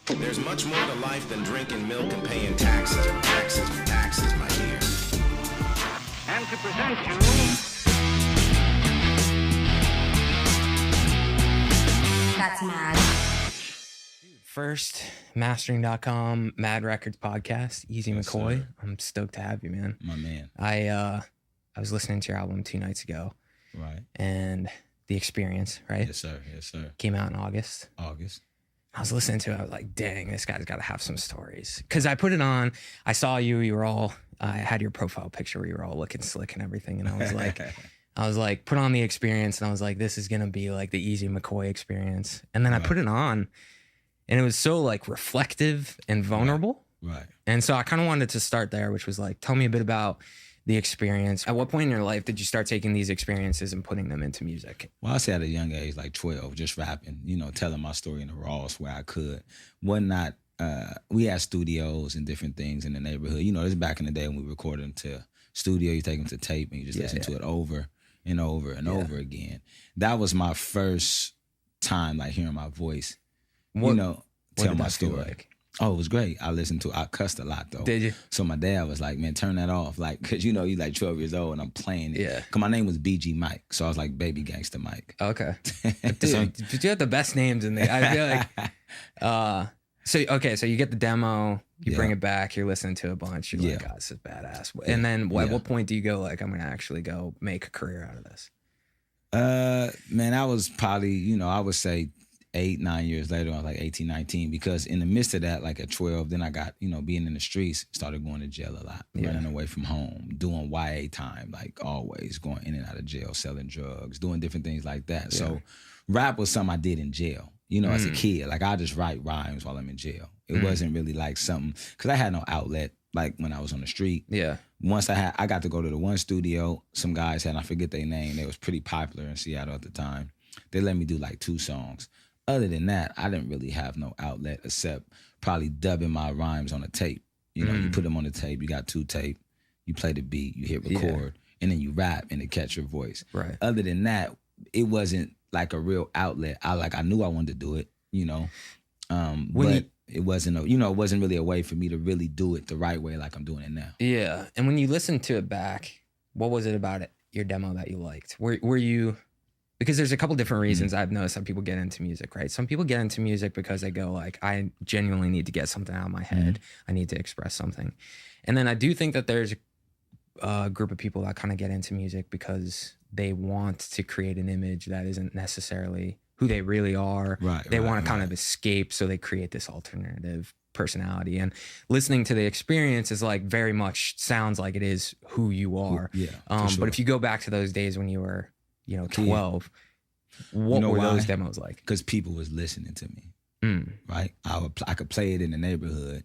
There's much more to life than drinking milk and paying taxes, my dear. And to present you... That's mad. First, mastering.com, Mad Records podcast, Easy Yes, McCoy. sir. I'm stoked to have you, man. My man. I was listening to your album 2 nights ago, Right. and The Experience, right? Yes, sir. Yes, sir. Came out in August. I was listening to it. I was like, dang, this guy's got to have some stories. Because I put it on. I saw you were all, I had your profile picture where you were all looking slick and everything. And I was like, put on The Experience. And I was like, this is going to be like the Easy McCoy experience. And then I put it on and it was so like reflective and vulnerable. Right. And so I kind of wanted to start there, which was like, tell me a bit about The Experience. At what point in your life did you start taking these experiences and putting them into music? Well, I say at a young age, like 12, just rapping, telling my story in the rawest way I could. We had studios and different things in the neighborhood. This is back in the day when we recorded them to studio, you take them to tape and you just listen to it over and over and over again. That was my first time like hearing my voice, tell my story. Like? Oh, it was great. I cussed a lot though. Did you? So my dad was like, man, turn that off. Like, cause you like 12 years old and I'm playing it. Yeah. Cause my name was BG Mike. So I was like Baby Gangsta Mike. Okay. Dude, but you have the best names in there. I feel like, so you get the demo, you bring it back, you're listening to a bunch. You're like, God, this is badass. And then at what point do you go like, I'm going to actually go make a career out of this? Man, I was probably, I would say 8-9 years later, I was like 18, 19, because in the midst of that, like at 12, then I got, being in the streets, started going to jail a lot, running away from home, doing YA time, like always going in and out of jail, selling drugs, doing different things like that. Yeah. So rap was something I did in jail, as a kid. Like I just write rhymes while I'm in jail. It wasn't really like something, because I had no outlet like when I was on the street. Yeah. Once I got to go to the one studio, some guys had, I forget their name, they was pretty popular in Seattle at the time. They let me do like 2 songs. Other than that, I didn't really have no outlet except probably dubbing my rhymes on a tape. You put them on the tape, you got 2 tape, you play the beat, you hit record, and then you rap and it catch your voice. Right. Other than that, it wasn't like a real outlet. I knew I wanted to do it, but it wasn't it wasn't really a way for me to really do it the right way like I'm doing it now. Yeah. And when you listen to it back, what was it about your demo that you liked? Were you... Because there's a couple different reasons I've noticed that people get into music, right? Some people get into music because they go like, I genuinely need to get something out of my head. I need to express something. And then I do think that there's a group of people that kind of get into music because they want to create an image that isn't necessarily who they really are. Right. They want to kind of escape, so they create this alternative personality. And listening to The Experience is like very much sounds like it is who you are. Yeah. Sure. But if you go back to those days when you were 12. What were those demos like? Because people was listening to me, right? I could play it in the neighborhood,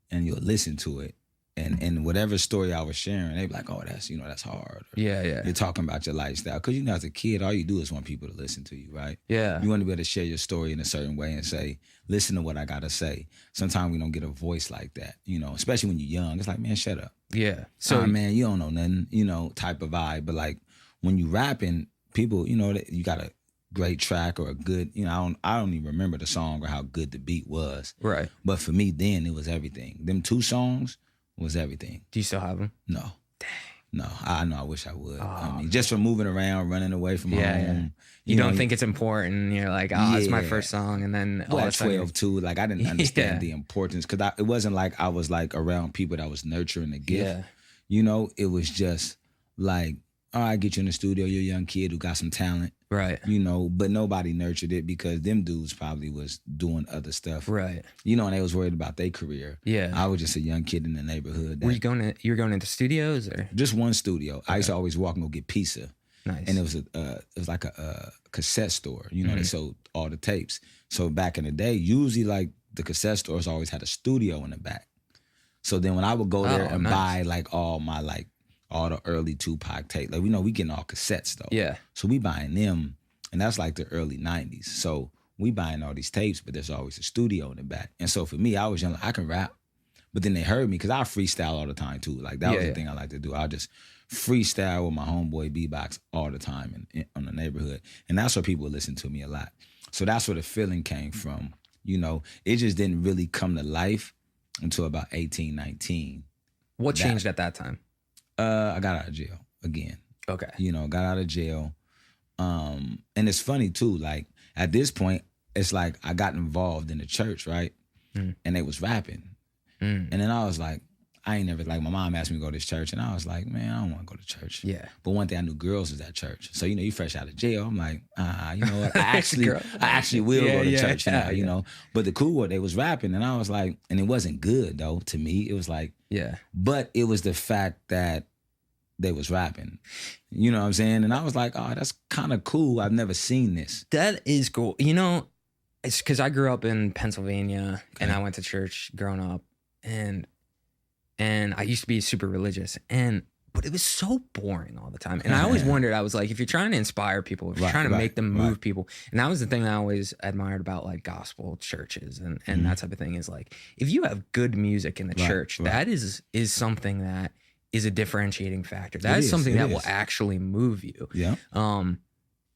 and you'll listen to it, and whatever story I was sharing, they'd be like, "Oh, that's that's hard." Or, Yeah. You're talking about your lifestyle, because as a kid, all you do is want people to listen to you, right? Yeah. You want to be able to share your story in a certain way and say, "Listen to what I gotta say." Sometimes we don't get a voice like that, especially when you're young. It's like, man, shut up. Yeah. So man, you don't know nothing, type of vibe. But like when you rapping, people, you got a great track or a good, I don't even remember the song or how good the beat was. Right. But for me then, it was everything. Them 2 songs was everything. Do you still have them? No. Dang. No, I know. I wish I would. Oh, just from moving around, running away from home. Yeah. You don't think it's important. You're like, it's my first song. And then all of a sudden, 12 too. Like I didn't understand the importance, because it wasn't like I was like around people that was nurturing the gift. Yeah. It was just like, all right, get you in the studio, you're a young kid who got some talent. Right. But nobody nurtured it because them dudes probably was doing other stuff. Right. And they was worried about their career. Yeah. I was just a young kid in the neighborhood. You were going into studios or? Just one studio. Okay. I used to always walk and go get pizza. Nice. And it was like a cassette store. They sold all the tapes. So back in the day, usually like the cassette stores always had a studio in the back. So then when I would go there and buy like all the early Tupac tape. Like, we getting all cassettes though. Yeah. So we buying them, and that's like the early 90s. So we buying all these tapes, but there's always a studio in the back. And so for me, I was young, like, I can rap. But then they heard me, because I freestyle all the time too. Like that was the thing I like to do. I'll just freestyle with my homeboy B-Box all the time on the neighborhood. And that's where people listen to me a lot. So that's where the feeling came from You know, it just didn't really come to life until about 18, 19. What changed at that time? I got out of jail again. Okay. You know, got out of jail. And it's funny too, like at this point, it's like I got involved in the church, right? And they was rapping. And then I was like, I ain't never, like my mom asked me to go to this church and I was like, man, I don't want to go to church. Yeah. But one thing I knew girls was at church. So, you know, you fresh out of jail. I'm like, you know what? I actually will go to church now, you know. But the cool one, they was rapping and I was like, and it wasn't good though to me. It was like, but it was the fact that they was rapping. You know what I'm saying? And I was like, oh, that's kind of cool. I've never seen this. That is cool. You know, it's because I grew up in Pennsylvania and I went to church growing up and I used to be super religious but it was so boring all the time. And I always wondered, I was like, if you're trying to inspire people, if you're trying to make them move people, and that was the thing I always admired about like gospel churches and that type of thing is like, if you have good music in the church, that is something that is a differentiating factor. That is something that will actually move you. Yeah.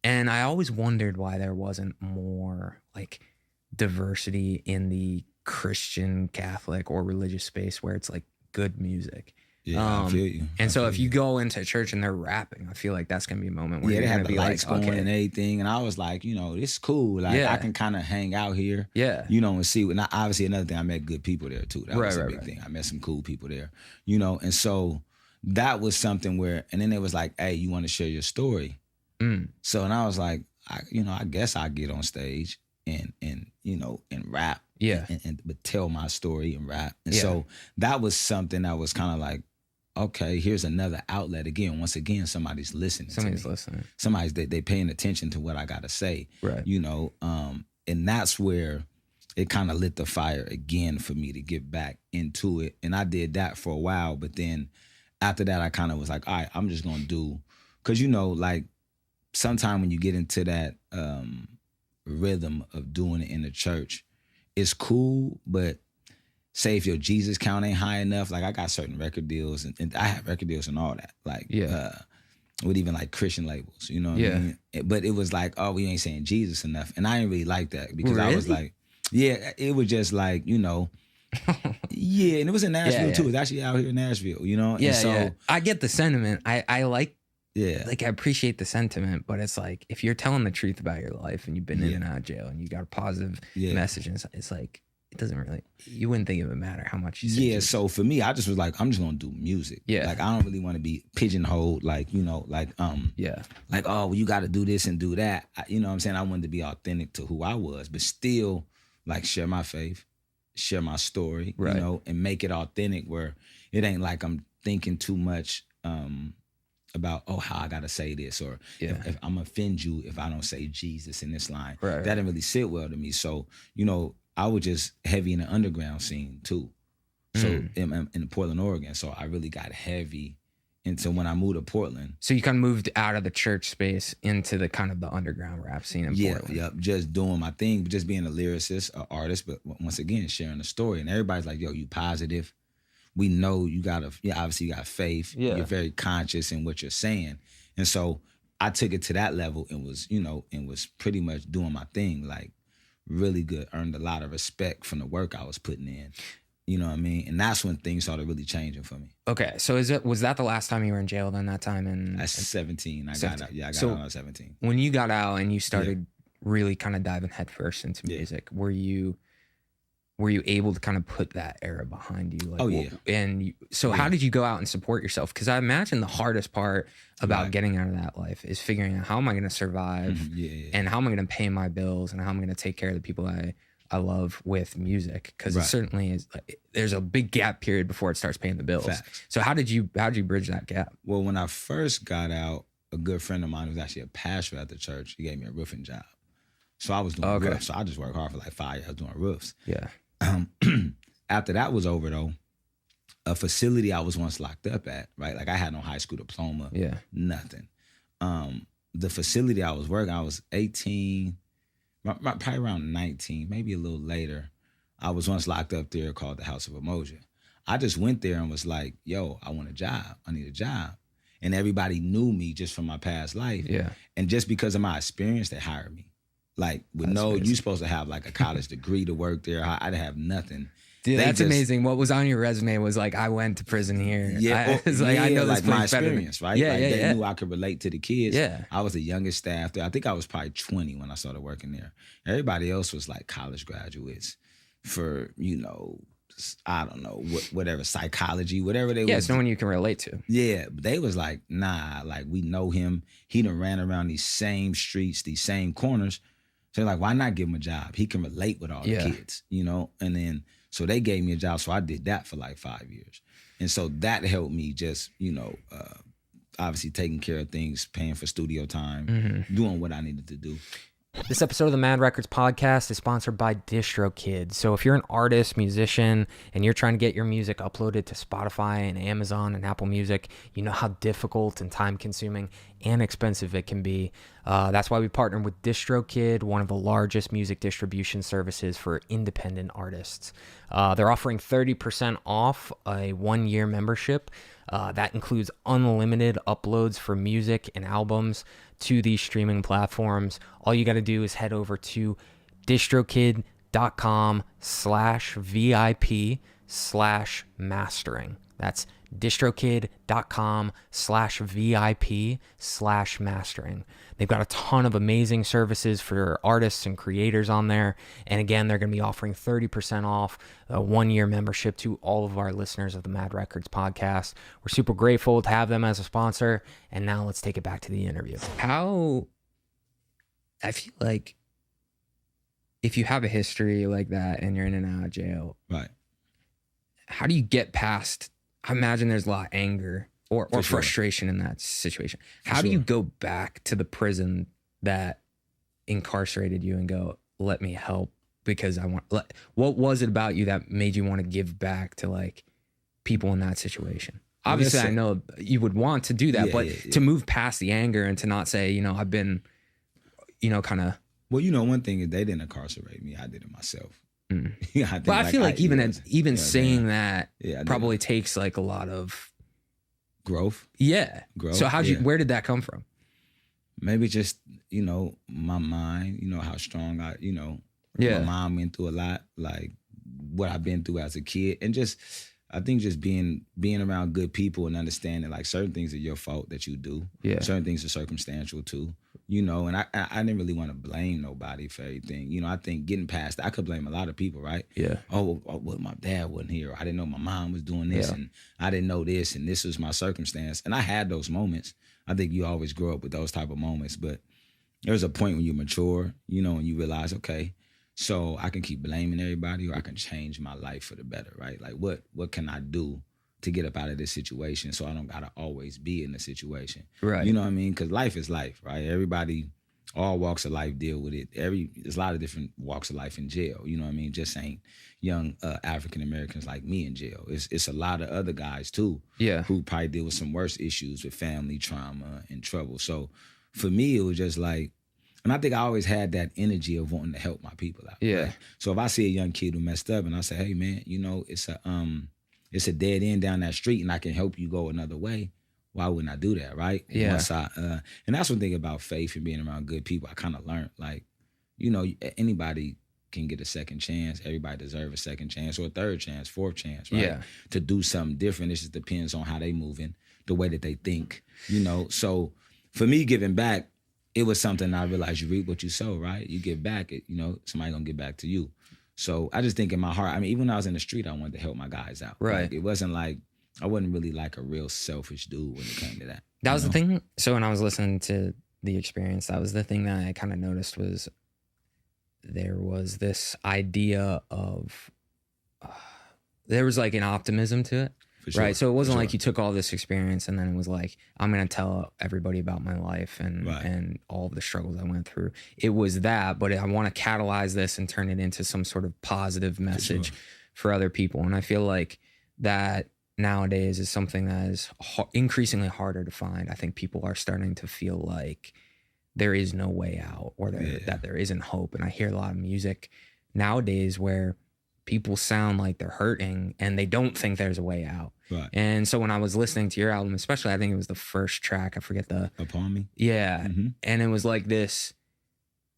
And I always wondered why there wasn't more like diversity in the Christian, Catholic, or religious space where it's like good music. Yeah, I feel you. And so if you go into church and they're rapping, I feel like that's gonna be a moment where they you're have gonna the be lights like, going okay, and everything. And I was like, you know, this is cool. Like I can kind of hang out here. Yeah. You know, and see. And obviously another thing, I met good people there too. That was a big thing. I met some cool people there. You know, and so that was something where, and then it was like, hey, you want to share your story? So and I was like, I guess I get on stage and you know and rap. Yeah. But tell my story and rap. And so that was something that was kind of like, okay, here's another outlet. Again, once again, somebody's listening. Somebody's listening. Somebody's they paying attention to what I gotta say. Right. You know, and that's where it kind of lit the fire again for me to get back into it. And I did that for a while, but then after that I kind of was like, all right, I'm just gonna do, cause you know, like sometime when you get into that rhythm of doing it in the church, it's cool, but say if your Jesus count ain't high enough, like I got certain record deals and I have record deals and all that. Like with even like Christian labels, you know what I mean? But it was like, oh, we ain't saying Jesus enough. And I didn't really like that because I was like, it was just like, you know, and it was in Nashville too. It's actually out here in Nashville, you know? And so I get the sentiment. I like, like I appreciate the sentiment, but it's like, if you're telling the truth about your life and you've been in and out of jail and you got a positive message, and it's like, it doesn't really, you wouldn't think it would matter how much you say. Yeah, so for me, I just was like, I'm just gonna do music. Yeah. Like I don't really want to be pigeonholed, like, you know, like like, oh, well, you gotta do this and do that. You know what I'm saying? I wanted to be authentic to who I was, but still like share my faith, share my story, you know, and make it authentic where it ain't like I'm thinking too much about, oh, how I gotta say this, or if I'm offend you if I don't say Jesus in this line. That didn't really sit well to me. So, you know, I was just heavy in the underground scene too. So in Portland, Oregon. So I really got heavy into when I moved to Portland. So you kind of moved out of the church space into the kind of the underground rap scene in Portland. Yeah, just doing my thing, just being a lyricist, an artist, but once again, sharing a story. And everybody's like, yo, you positive. We know you obviously you got faith. Yeah. You're very conscious in what you're saying. And so I took it to that level and was, you know, and was pretty much doing my thing, like really good, earned a lot of respect from the work I was putting in. You know what I mean? And that's when things started really changing for me. Okay. So was that the last time you were in jail then that time? At 17. I got out. Yeah, I got out at 17. When you got out and you started really kind of diving headfirst into music, were you able to kind of put that era behind you? Like, how did you go out and support yourself? Because I imagine the hardest part about getting out of that life is figuring out how am I going to survive and how am I going to pay my bills and how am I going to take care of the people I love with music. Because it certainly is, like, there's a big gap period before it starts paying the bills. Facts. So how did you bridge that gap? Well, when I first got out, a good friend of mine was actually a pastor at the church. He gave me a roofing job. So I was doing roofs. So I just worked hard for like 5 years doing roofs. Yeah. After that was over though, a facility I was once locked up at, right? Like I had no high school diploma, nothing. The facility I was working, I was 18, probably around 19, maybe a little later. I was once locked up there called the House of Emotion. I just went there and was like, yo, I want a job. I need a job. And everybody knew me just from my past life. Yeah. And just because of my experience, they hired me. Like with That's crazy. you supposed to have like a college degree to work there. I didn't have nothing. Dude, They that's just- amazing. What was on your resume was like, I went to prison here. Yeah, I was like, I know this like my place better than- experience, right? Yeah, like yeah, they yeah. knew I could relate to the kids. Yeah. I was the youngest staff there. I think I was probably 20 when I started working there. Everybody else was like college graduates for, I don't know, whatever, psychology, whatever they Yeah, was. it's no one you can relate to. Yeah, but they was like, nah, like we know him. He done ran around these same streets, these same corners. So they're like, why not give him a job? He can relate with all Yeah. the kids, And then, so they gave me a job. So I did that for like 5 years. And so that helped me just, obviously taking care of things, paying for studio time, doing what I needed to do. This episode of the Mad Records podcast is sponsored by DistroKid. So if you're an artist, musician, and you're trying to get your music uploaded to Spotify and Amazon and Apple Music, you know how difficult and time-consuming and expensive it can be. That's why we partnered with DistroKid, one of the largest music distribution services for independent artists. They're offering 30% off a 1-year membership. That includes unlimited uploads for music and albums to these streaming platforms. All you got to do is head over to distrokid.com/VIP/mastering. That's distrokid.com/VIP/mastering. They've got a ton of amazing services for artists and creators on there. And again, they're going to be offering 30% off a 1-year membership to all of our listeners of the Mad Records podcast. We're super grateful to have them as a sponsor. And now let's take it back to the interview. I feel like if you have a history like that and you're in and out of jail, Right. how do you get past? I imagine there's a lot of anger or For sure. frustration in that situation. How For do you sure. go back to the prison that incarcerated you and go, let me help because I want, what was it about you that made you want to give back to like people in that situation? Well, Obviously, that's I know you would want to do that, Yeah, but yeah, yeah. to move past the anger and to not say, I've been, kind of. Well, one thing is they didn't incarcerate me. I did it myself. But I feel like even saying that Yeah, I did. probably takes like a lot of growth. Growth. So Yeah. where did that come from? Maybe just, my mind, how strong my mom went through a lot, like what I've been through as a kid. And just, I think just being around good people and understanding like certain things are your fault that you do. Yeah. Certain things are circumstantial too, and I didn't really want to blame nobody for everything. I think getting past that, I could blame a lot of people, right? Yeah. Oh, well, my dad wasn't here. Or I didn't know my mom was doing this Yeah. and I didn't know this and this was my circumstance. And I had those moments. I think you always grow up with those type of moments, but there's a point when you mature, and you realize, okay, so I can keep blaming everybody or I can change my life for the better, right? Like what can I do to get up out of this situation so I don't gotta always be in the situation? Right. You know what I mean? Because life is life, right? Everybody, all walks of life deal with it. There's a lot of different walks of life in jail. You know what I mean? Just ain't young African Americans like me in jail. It's a lot of other guys too. Yeah. Who probably deal with some worse issues with family trauma and trouble. So for me, it was just like, and I think I always had that energy of wanting to help my people out. Yeah. Right? So if I see a young kid who messed up and I say, hey man, it's a dead end down that street and I can help you go another way, why wouldn't I do that, right? Yeah. And that's one thing about faith and being around good people. I kind of learned, like, anybody can get a second chance. Everybody deserves a second chance or a third chance, fourth chance, right? Yeah. To do something different. It just depends on how they moving, the way that they think, So for me, giving back, it was something I realized you reap what you sow, right? You give back, somebody gonna give back to you. So I just think in my heart, even when I was in the street, I wanted to help my guys out. Right. Like, it wasn't like, I wasn't really like a real selfish dude when it came to that. That was the thing. So when I was listening to the experience, that was the thing that I kind of noticed was there was this idea of, there was like an optimism to it. For sure, Right. So it wasn't for like sure. you took all this experience and then it was like, I'm going to tell everybody about my life and, Right. and all of the struggles I went through. It was that, but I want to catalyze this and turn it into some sort of positive message for other people. And I feel like that nowadays is something that is increasingly harder to find. I think people are starting to feel like there is no way out or that there isn't hope. And I hear a lot of music nowadays where people sound like they're hurting and they don't think there's a way out. Right. And so when I was listening to your album, especially, I think it was the first track, I forget the, Upon me. yeah. Mhm. And it was like this,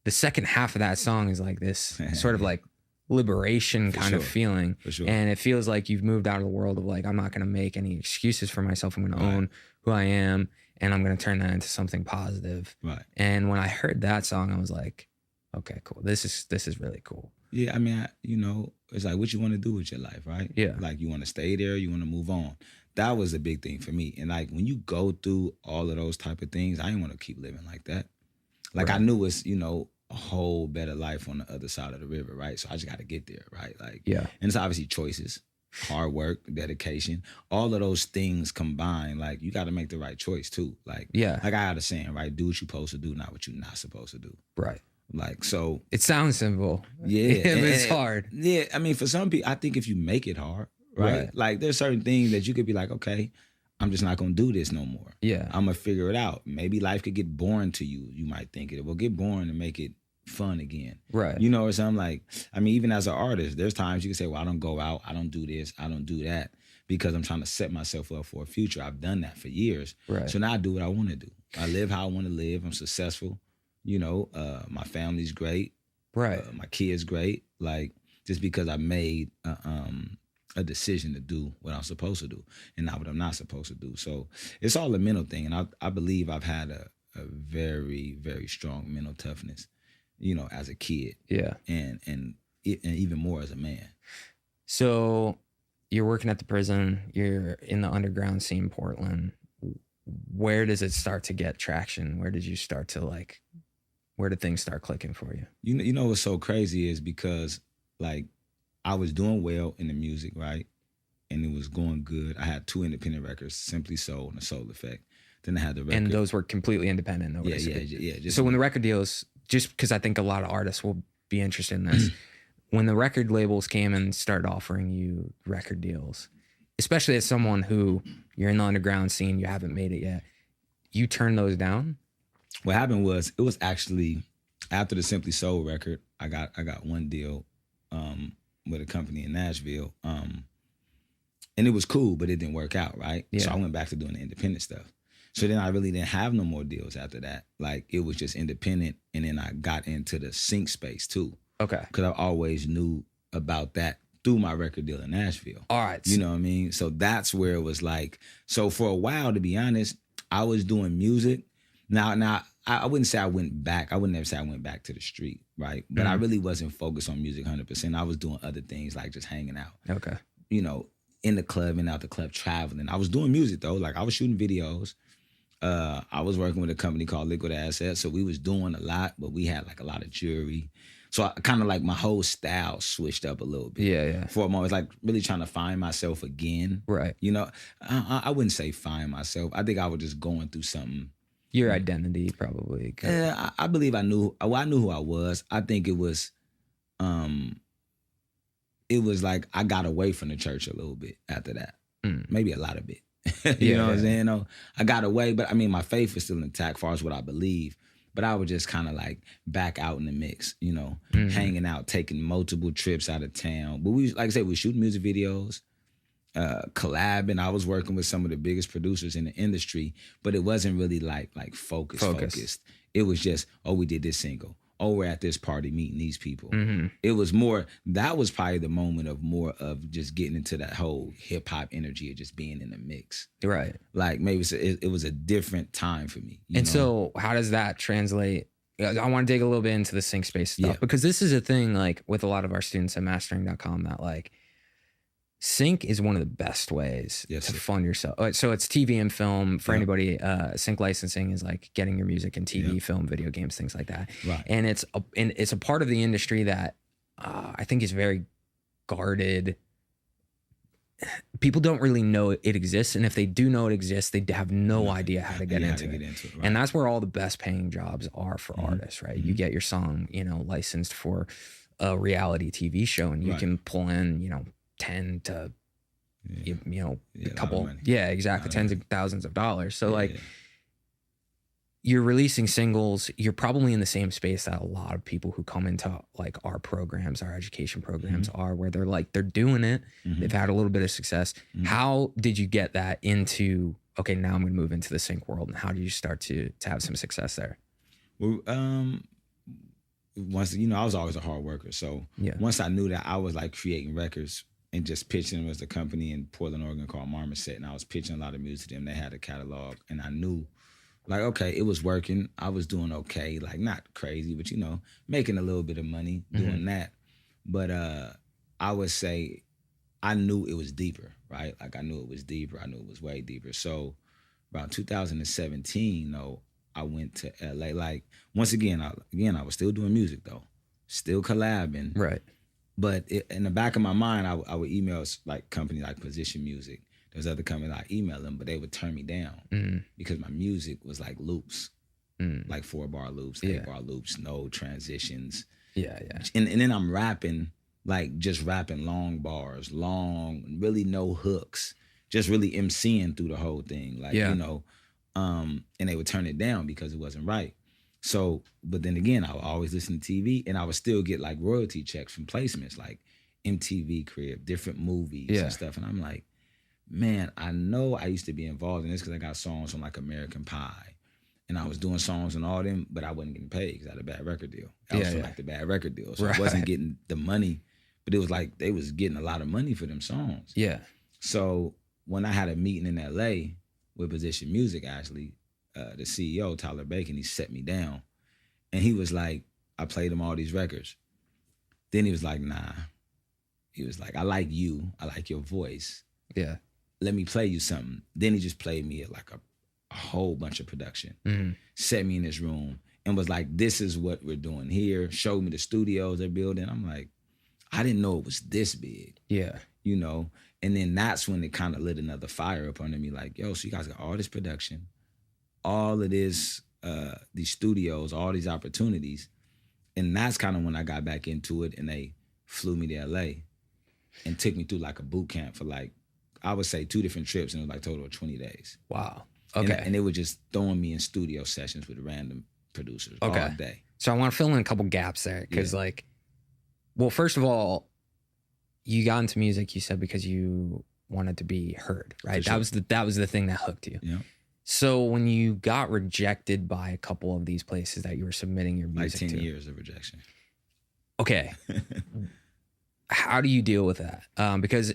the second half of that song is like this sort of like liberation kind of feeling. For sure. And it feels like you've moved out of the world of like, I'm not going to make any excuses for myself. I'm going to own who I am, and I'm going to turn that into something positive. Right. And when I heard that song, I was like, okay, cool. This is really cool. Yeah, I mean, it's like what you want to do with your life, right? Yeah. Like you want to stay there, you want to move on. That was a big thing for me. And like when you go through all of those type of things, I didn't want to keep living like that. Like I knew it's, a whole better life on the other side of the river, right? So I just got to get there, right? Like, yeah. And it's obviously choices, hard work, dedication, all of those things combined. Like you got to make the right choice too. Like, like I got a saying, right? Do what you're supposed to do, not what you're not supposed to do. Right. Like, so. It sounds simple. Yeah. It's hard. Yeah. I mean, for some people, I think if you make it hard, right? Like there's certain things that you could be like, okay, I'm just not going to do this no more. Yeah. I'm going to figure it out. Maybe life could get boring to you. You might think it will get boring and make it fun again. Right. Or something like, I mean, even as an artist, there's times you can say, well, I don't go out. I don't do this. I don't do that because I'm trying to set myself up for a future. I've done that for years. Right. So now I do what I want to do. I live how I want to live. I'm successful. My family's great. Right. My kids great. Like just because I made a decision to do what I'm supposed to do and not what I'm not supposed to do. So it's all a mental thing. And I believe I've had a very, very strong mental toughness, as a kid. Yeah. And even more as a man. So you're working at the prison, you're in the underground scene in Portland. Where does it start to get traction? Where did you start to where did things start clicking for you? You know what's so crazy is because like I was doing well in the music, right? And it was going good. I had 2 independent records, Simply Soul and The Soul Effect. Then I had the record. And those were completely independent. Yeah. So when the record deals, just because I think a lot of artists will be interested in this, when the record labels came and started offering you record deals, especially as someone who you're in the underground scene, you haven't made it yet, you turn those down? What happened was, it was actually after the Simply Soul record, I got one deal with a company in Nashville. And it was cool, but it didn't work out, right? Yeah. So I went back to doing the independent stuff. So then I really didn't have no more deals after that. Like it was just independent. And then I got into the sync space too. Okay. Because I always knew about that through my record deal in Nashville. All right. You know what I mean? So that's where it was like, so for a while, to be honest, I was doing music. Now I wouldn't say I went back. I would never say I went back to the street, right? But I really wasn't focused on music 100%. I was doing other things like just hanging out. Okay. In the club and out the club, traveling. I was doing music though. Like I was shooting videos. I was working with a company called Liquid Assets. So we was doing a lot, but we had like a lot of jewelry. So I kind of like my whole style switched up a little bit. Yeah. For a moment, like really trying to find myself again. Right. I wouldn't say find myself. I think I was just going through something. Your identity, probably. Yeah, I believe I knew who I was. I think it was like I got away from the church a little bit after that. Maybe a lot of it. you know what I'm saying? No, I got away, but I mean, my faith was still intact as far as what I believe. But I was just kind of like back out in the mix, hanging out, taking multiple trips out of town. But we, like I said, we shooting music videos. Collabing. I was working with some of the biggest producers in the industry, but it wasn't really like focused. It was just, we did this single. We're at this party meeting these people. It was more, that was probably the moment of more of just getting into that whole hip hop energy of just being in the mix. Right. Like maybe it was a different time for me. So how does that translate? I want to dig a little bit into the sync space stuff because this is a thing like with a lot of our students at mastering.com that like, sync is one of the best ways to fund yourself. So it's TV and film for anybody. Sync licensing is like getting your music in TV, film, video games, things like that. Right. And it's a part of the industry that I think is very guarded. People don't really know it exists, and if they do know it exists, they have no idea how to get into it. Right. And that's where all the best paying jobs are for artists, right? You get your song, licensed for a reality TV show, and you can pull in, 10 to a couple, exactly, tens of thousands of dollars. So you're releasing singles, you're probably in the same space that a lot of people who come into like our programs, our education programs are, where they're doing it, they've had a little bit of success. How did you get that into, okay, now I'm gonna move into the sync world, and how did you start to have some success there? Well, once, you know, I was always a hard worker. So once I knew that I was like creating records and just pitching them as a company in Portland, Oregon called Marmoset, and I was pitching a lot of music to them. They had a catalog, and I knew, like, okay, it was working. I was doing okay, like not crazy, but you know, making a little bit of money doing that. But I would say I knew it was deeper, right? Like I knew it was deeper. I knew it was way deeper. So around 2017, though, I went to LA. Like once again, I was still doing music though, still collabing. Right. But in the back of my mind, I would email like companies like Position Music. There's other companies I email them, but they would turn me down because my music was like loops, like 4-bar loops, 8-bar loops, no transitions. Yeah. And then I'm rapping, like just rapping long bars, really no hooks, just really MCing through the whole thing. Like, you know, and they would turn it down because it wasn't right. So, but then again, I would always listen to TV, and I would still get like royalty checks from placements, like MTV Crib, different movies and stuff. And I'm like, man, I know I used to be involved in this because I got songs on like American Pie, and I was doing songs on all them, but I wasn't getting paid because I had a bad record deal. I was like the bad record deal, so I wasn't getting the money, but it was like they was getting a lot of money for them songs. Yeah. So when I had a meeting in LA with Position Music, actually, the CEO, Tyler Bacon, he set me down, and he was like, I played him all these records. Then he was like, nah. He was like, I like you. I like your voice. Yeah. Let me play you something. Then he just played me like a whole bunch of production, set me in this room, and was like, this is what we're doing here. Showed me the studios they're building. I'm like, I didn't know it was this big. Yeah. You know? And then that's when it kind of lit another fire up under me, like, yo, so you guys got all this production, all of this, these studios, all these opportunities. And that's kind of when I got back into it, and they flew me to LA and took me through like a boot camp for like, I would say 2 different trips, and it was like total of 20 days. Wow. Okay. And they were just throwing me in studio sessions with random producers all day. So I want to fill in a couple gaps there, because like, well, first of all, you got into music, you said, because you wanted to be heard, right? Sure. That was the thing that hooked you. Yeah. So when you got rejected by a couple of these places that you were submitting your music to. Like 10 years of rejection. Okay. How do you deal with that? Because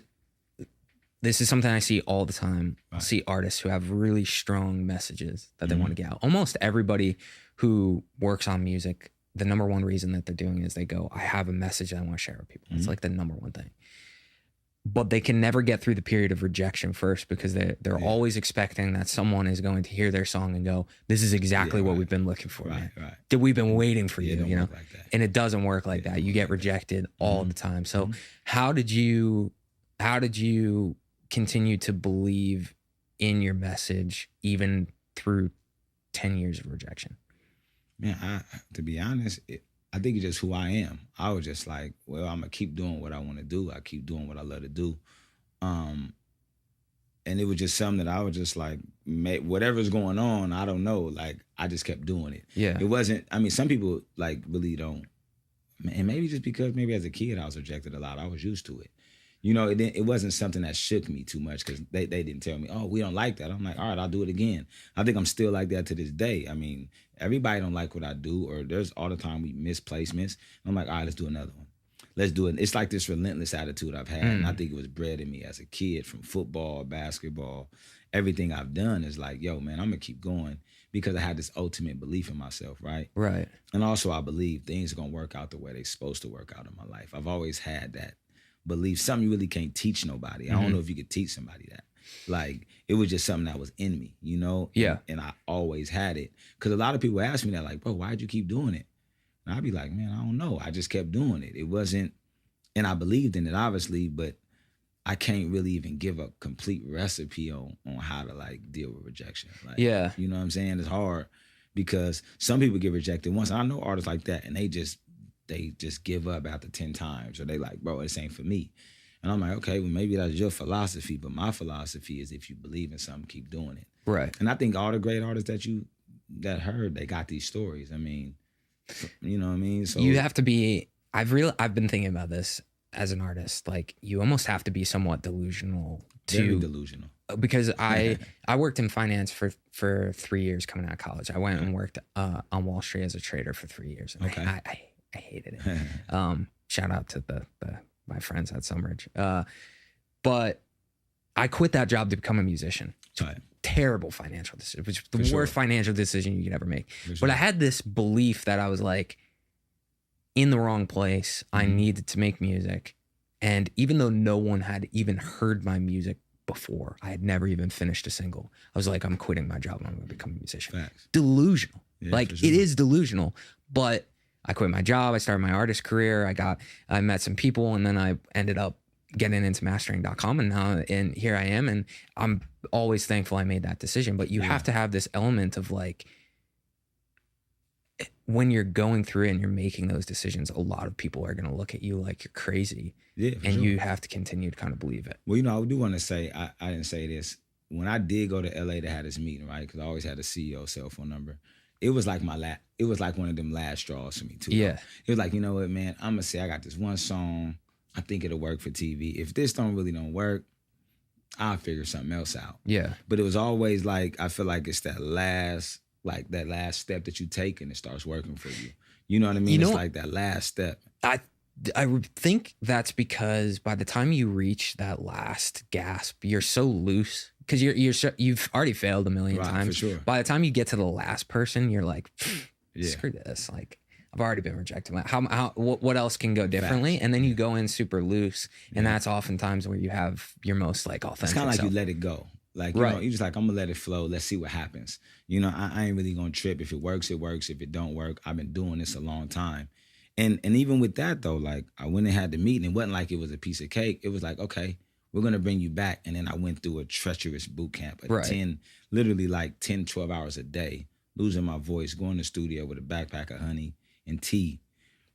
this is something I see all the time. Right. I see artists who have really strong messages that they want to get out. Almost everybody who works on music, the number one reason that they're doing it is they go, I have a message that I want to share with people. It's like the number one thing. But they can never get through the period of rejection first, because they're always expecting that someone is going to hear their song and go, this is exactly what we've been looking for. Right. That we've been waiting for you, you know? Like, and it doesn't work like that. You get rejected all the time. So how did you continue to believe in your message even through 10 years of rejection? Man, to be honest, I think it's just who I am. I was just like, well, I'm going to keep doing what I want to do. I keep doing what I love to do. And it was just something that I was just like, whatever's going on, I don't know. Like, I just kept doing it. Yeah. It wasn't, I mean, some people like really don't. And maybe just because maybe as a kid I was rejected a lot, I was used to it. You know, it wasn't something that shook me too much, because they didn't tell me, oh, we don't like that. I'm like, all right, I'll do it again. I think I'm still like that to this day. I mean, everybody don't like what I do, or there's all the time we miss placements. I'm like, all right, let's do another one. Let's do it. It's like this relentless attitude I've had. And I think it was bred in me as a kid from football, basketball. Everything I've done is like, yo, man, I'm going to keep going, because I had this ultimate belief in myself, right? Right. And also I believe things are going to work out the way they're supposed to work out in my life. I've always had that belief, something you really can't teach nobody. I don't know if you could teach somebody that. Like, it was just something that was in me, you know? Yeah. And I always had it. Because a lot of people ask me that, like, bro, why'd you keep doing it? And I'd be like, man, I don't know. I just kept doing it. It wasn't, and I believed in it, obviously, but I can't really even give a complete recipe on how to, like, deal with rejection. Like, yeah. You know what I'm saying? It's hard, because some people get rejected once. And I know artists like that, and they just give up after 10 times, or they like, bro, this ain't for me. And I'm like, okay, well, maybe that's your philosophy, but my philosophy is if you believe in something, keep doing it. Right. And I think all the great artists that heard, they got these stories. I mean, you know what I mean? So you have to be, I've been thinking about this as an artist, like, you almost have to be somewhat delusional Very delusional. Because I worked in finance for 3 years coming out of college. I went and worked on Wall Street as a trader for 3 years. And I hated it. Shout out to my friends at Sunbridge. But I quit that job to become a musician. Right. Terrible financial decision, which was the For worst sure. financial decision you could ever make. For But sure. I had this belief that I was like in the wrong place. I needed to make music. And even though no one had even heard my music before, I had never even finished a single. I was like, I'm quitting my job and I'm going to become a musician. Facts. Delusional. Yeah, like for sure. it is delusional, but I quit my job. I started my artist career. I met some people, and then I ended up getting into mastering.com, and here I am. And I'm always thankful I made that decision. But you have to have this element of like, when you're going through it and you're making those decisions, a lot of people are going to look at you like you're crazy. Yeah, for and sure. you have to continue to kind of believe it. Well, I do want to say, I didn't say this. When I did go to LA to have this meeting, right? Because I always had a CEO cell phone number. It was like it was like one of them last straws for me too. Yeah. It was like, you know what, man, I'm gonna say I got this one song. I think it'll work for TV. If this don't work, I'll figure something else out. Yeah. But it was always like, I feel like it's that last step that you take and it starts working for you. You know what I mean? It's like that last step. I would think that's because by the time you reach that last gasp, you're so loose because you've already failed a million times. For sure. By the time you get to the last person, you're like, Yeah. screw this. Like, I've already been rejected. What else can go differently? And then you go in super loose, and that's oftentimes where you have your most like authentic. It's kind of like self. you let it go. Like, you know, you just like, I'm gonna let it flow. Let's see what happens. You know, I ain't really gonna trip. If it works, it works. If it don't work, I've been doing this a long time. And even with that though, like I went and had the meeting. It wasn't like it was a piece of cake. It was like, okay, we're gonna bring you back. And then I went through a treacherous boot camp, literally like 10, 12 hours a day, losing my voice, going to the studio with a backpack of honey and tea,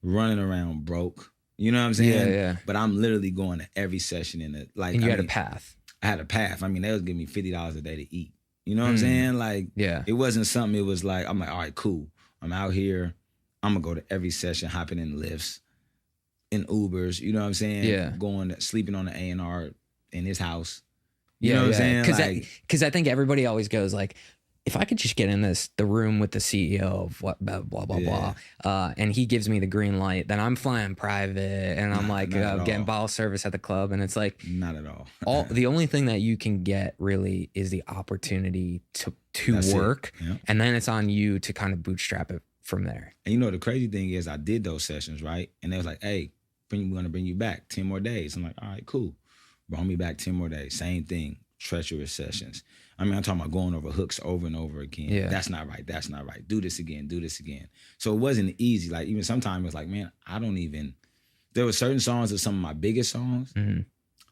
running around broke. You know what I'm saying? Yeah. But I'm literally going to every session in it. Like, And you had a path. I had a path. I mean, they was giving me $50 a day to eat. You know what I'm saying? Like, it wasn't something, it was like, I'm like, all right, cool. I'm out here. I'm gonna go to every session, hopping in lifts, in Ubers, you know what I'm saying? Yeah. Sleeping on the A&R in his house. You know what I'm saying? Because I think everybody always goes like, if I could just get in the room with the CEO of what blah blah blah, and he gives me the green light, then I'm flying private, and I'm like getting bottle service at the club, and it's like not at all. The only thing that you can get really is the opportunity to That's work, Yeah. and then it's on you to kind of bootstrap it from there. And you know the crazy thing is, I did those sessions, right? And they was like, "Hey, we're gonna bring you back 10 more days." I'm like, "All right, cool." Brought me back 10 more days. Same thing, treacherous sessions. I mean, I'm talking about going over hooks over and over again. Yeah. That's not right. That's not right. Do this again. Do this again. So it wasn't easy. Like, even sometimes it was like, man, there were certain songs of some of my biggest songs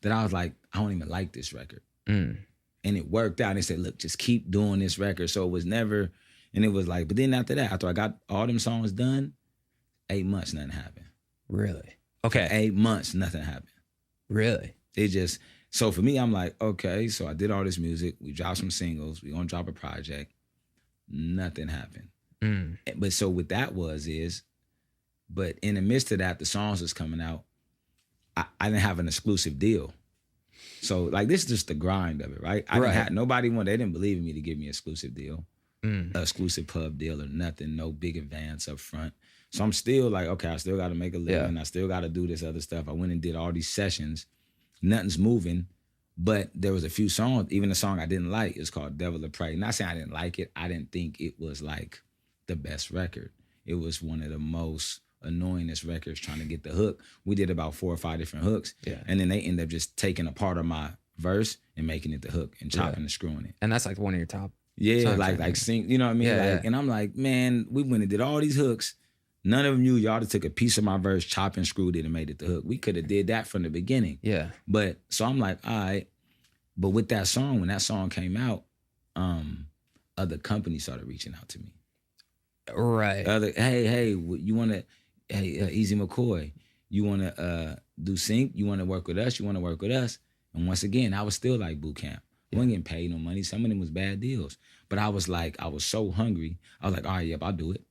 that I was like, I don't even like this record. And it worked out. And they said, look, just keep doing this record. So it was never, and it was like, but then after that, after I got all them songs done, 8 months, nothing happened. Really? Okay. 8 months, nothing happened. Really? It just, so for me, I'm like, okay, so I did all this music. We dropped some singles. We gonna drop a project. Nothing happened. But so what that but in the midst of that, the songs was coming out. I didn't have an exclusive deal. So like, this is just the grind of it, right? I didn't have, they didn't believe in me to give me an exclusive deal, exclusive pub deal or nothing, no big advance up front. So I'm still like, okay, I still got to make a living. I still got to do this other stuff. I went and did all these sessions. Nothing's moving, but there was a few songs, even the song I didn't like, it's called Devil or Prey. Not saying I didn't like it. I didn't think it was like the best record. It was one of the most annoyingest records trying to get the hook. We did about 4 or 5 different hooks. Yeah. And then they end up just taking a part of my verse and making it the hook and chopping and screwing it. And that's like one of your top. Yeah, like sing, you know what I mean? Yeah, And I'm like, man, we went and did all these hooks. None of them knew. Y'all just took a piece of my verse, chopped and screwed it and made it the hook. We could have did that from the beginning. Yeah. But so I'm like, all right. But with that song, when that song came out, other companies started reaching out to me. Right. Hey, you want to, Easy McCoy, you want to do sync? You want to work with us? You want to work with us? And once again, I was still like boot camp. I wasn't getting paid no money. Some of them was bad deals. But I was like, I was so hungry. I was like, all right, yep, I'll do it.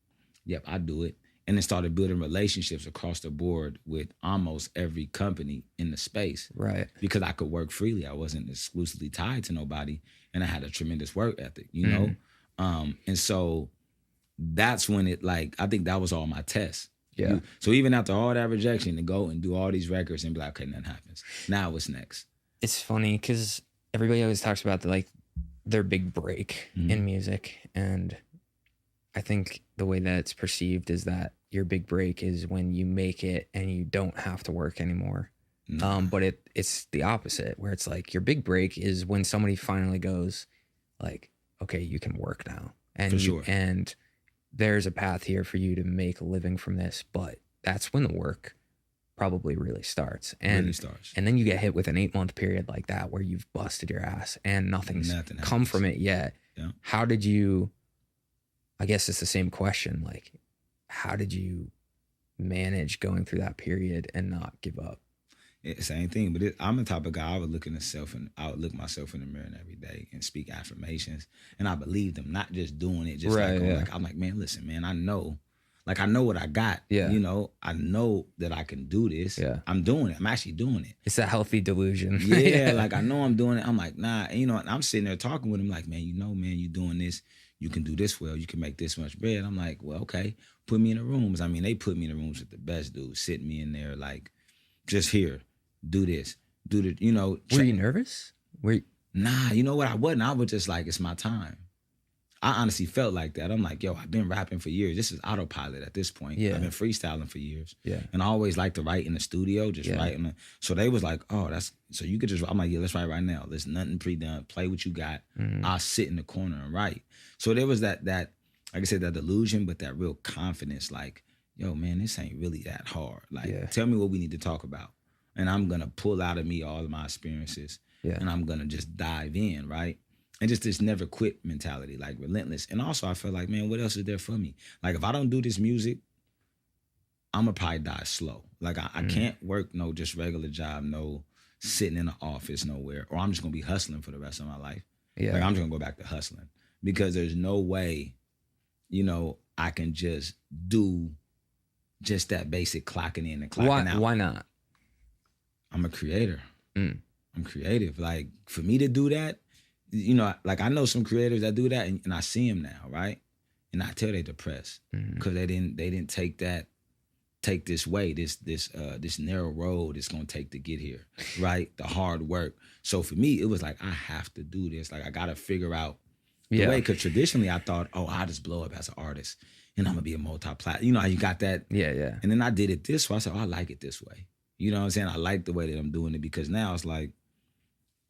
Yep, I'll do it. And then started building relationships across the board with almost every company in the space. Right. Because I could work freely. I wasn't exclusively tied to nobody. And I had a tremendous work ethic, you know? And so that's when it, like, I think that was all my tests. Yeah. So even after all that rejection, to go and do all these records and be like, okay, nothing happens. Now what's next? It's funny because everybody always talks about their big break in music, and I think the way that it's perceived is that your big break is when you make it and you don't have to work anymore. But it's the opposite, where it's like your big break is when somebody finally goes like, okay, you can work now. And For sure. And there's a path here for you to make a living from this, but that's when the work probably really starts. And then you get hit with an 8-month period like that where you've busted your ass and nothing come from it yet. Yeah. How did you, I guess it's the same question, like, how did you manage going through that period and not give up? It's the same thing, but I'm the type of guy, I would look myself in the mirror every day and speak affirmations, and I believe them, not just doing it, just I'm like, man, listen, man, I know what I got. Yeah. You know, I know that I can do this. Yeah. I'm doing it. I'm actually doing it. It's a healthy delusion. Yeah, like I know I'm doing it. I'm like, nah, and, and I'm sitting there talking with him like, man, you doing this. You can do this well. You can make this much bread. I'm like, well, okay, put me in the rooms. I mean, they put me in the rooms with the best dudes, sitting me in there like, just here. Do this, do the, Were you nervous? Nah, you know what? I wasn't. I was just like, it's my time. I honestly felt like that. I'm like, yo, I've been rapping for years. This is autopilot at this point. Yeah. I've been freestyling for years. Yeah. And I always like to write in the studio, just writing. So they was like, oh, so you could just, I'm like, yeah, let's write right now. There's nothing pre-done. Play what you got. I'll sit in the corner and write. So there was that, like I said, that delusion, but that real confidence, like, yo, man, this ain't really that hard. Like, tell me what we need to talk about. And I'm going to pull out of me all of my experiences. Yeah. And I'm going to just dive in, right? And just this never quit mentality, like relentless. And also I feel like, man, what else is there for me? Like if I don't do this music, I'm going to probably die slow. Like I can't work no just regular job, no sitting in the office nowhere, or I'm just going to be hustling for the rest of my life. Yeah. Like I'm just going to go back to hustling because there's no way, I can just do just that basic clocking in and clocking out. Why not? I'm a creator. I'm creative. Like for me to do that, like I know some creators that do that, and I see them now, right? And I tell they depressed because they didn't take this way, this narrow road it's gonna take to get here, right? The hard work. So for me, it was like I have to do this. Like I gotta figure out the way. Because traditionally, I thought, oh, I'll just blow up as an artist, and I'm gonna be a multi-plat. You got that. Yeah. And then I did it this way. I said, oh, I like it this way. You know what I'm saying? I like the way that I'm doing it because now it's like,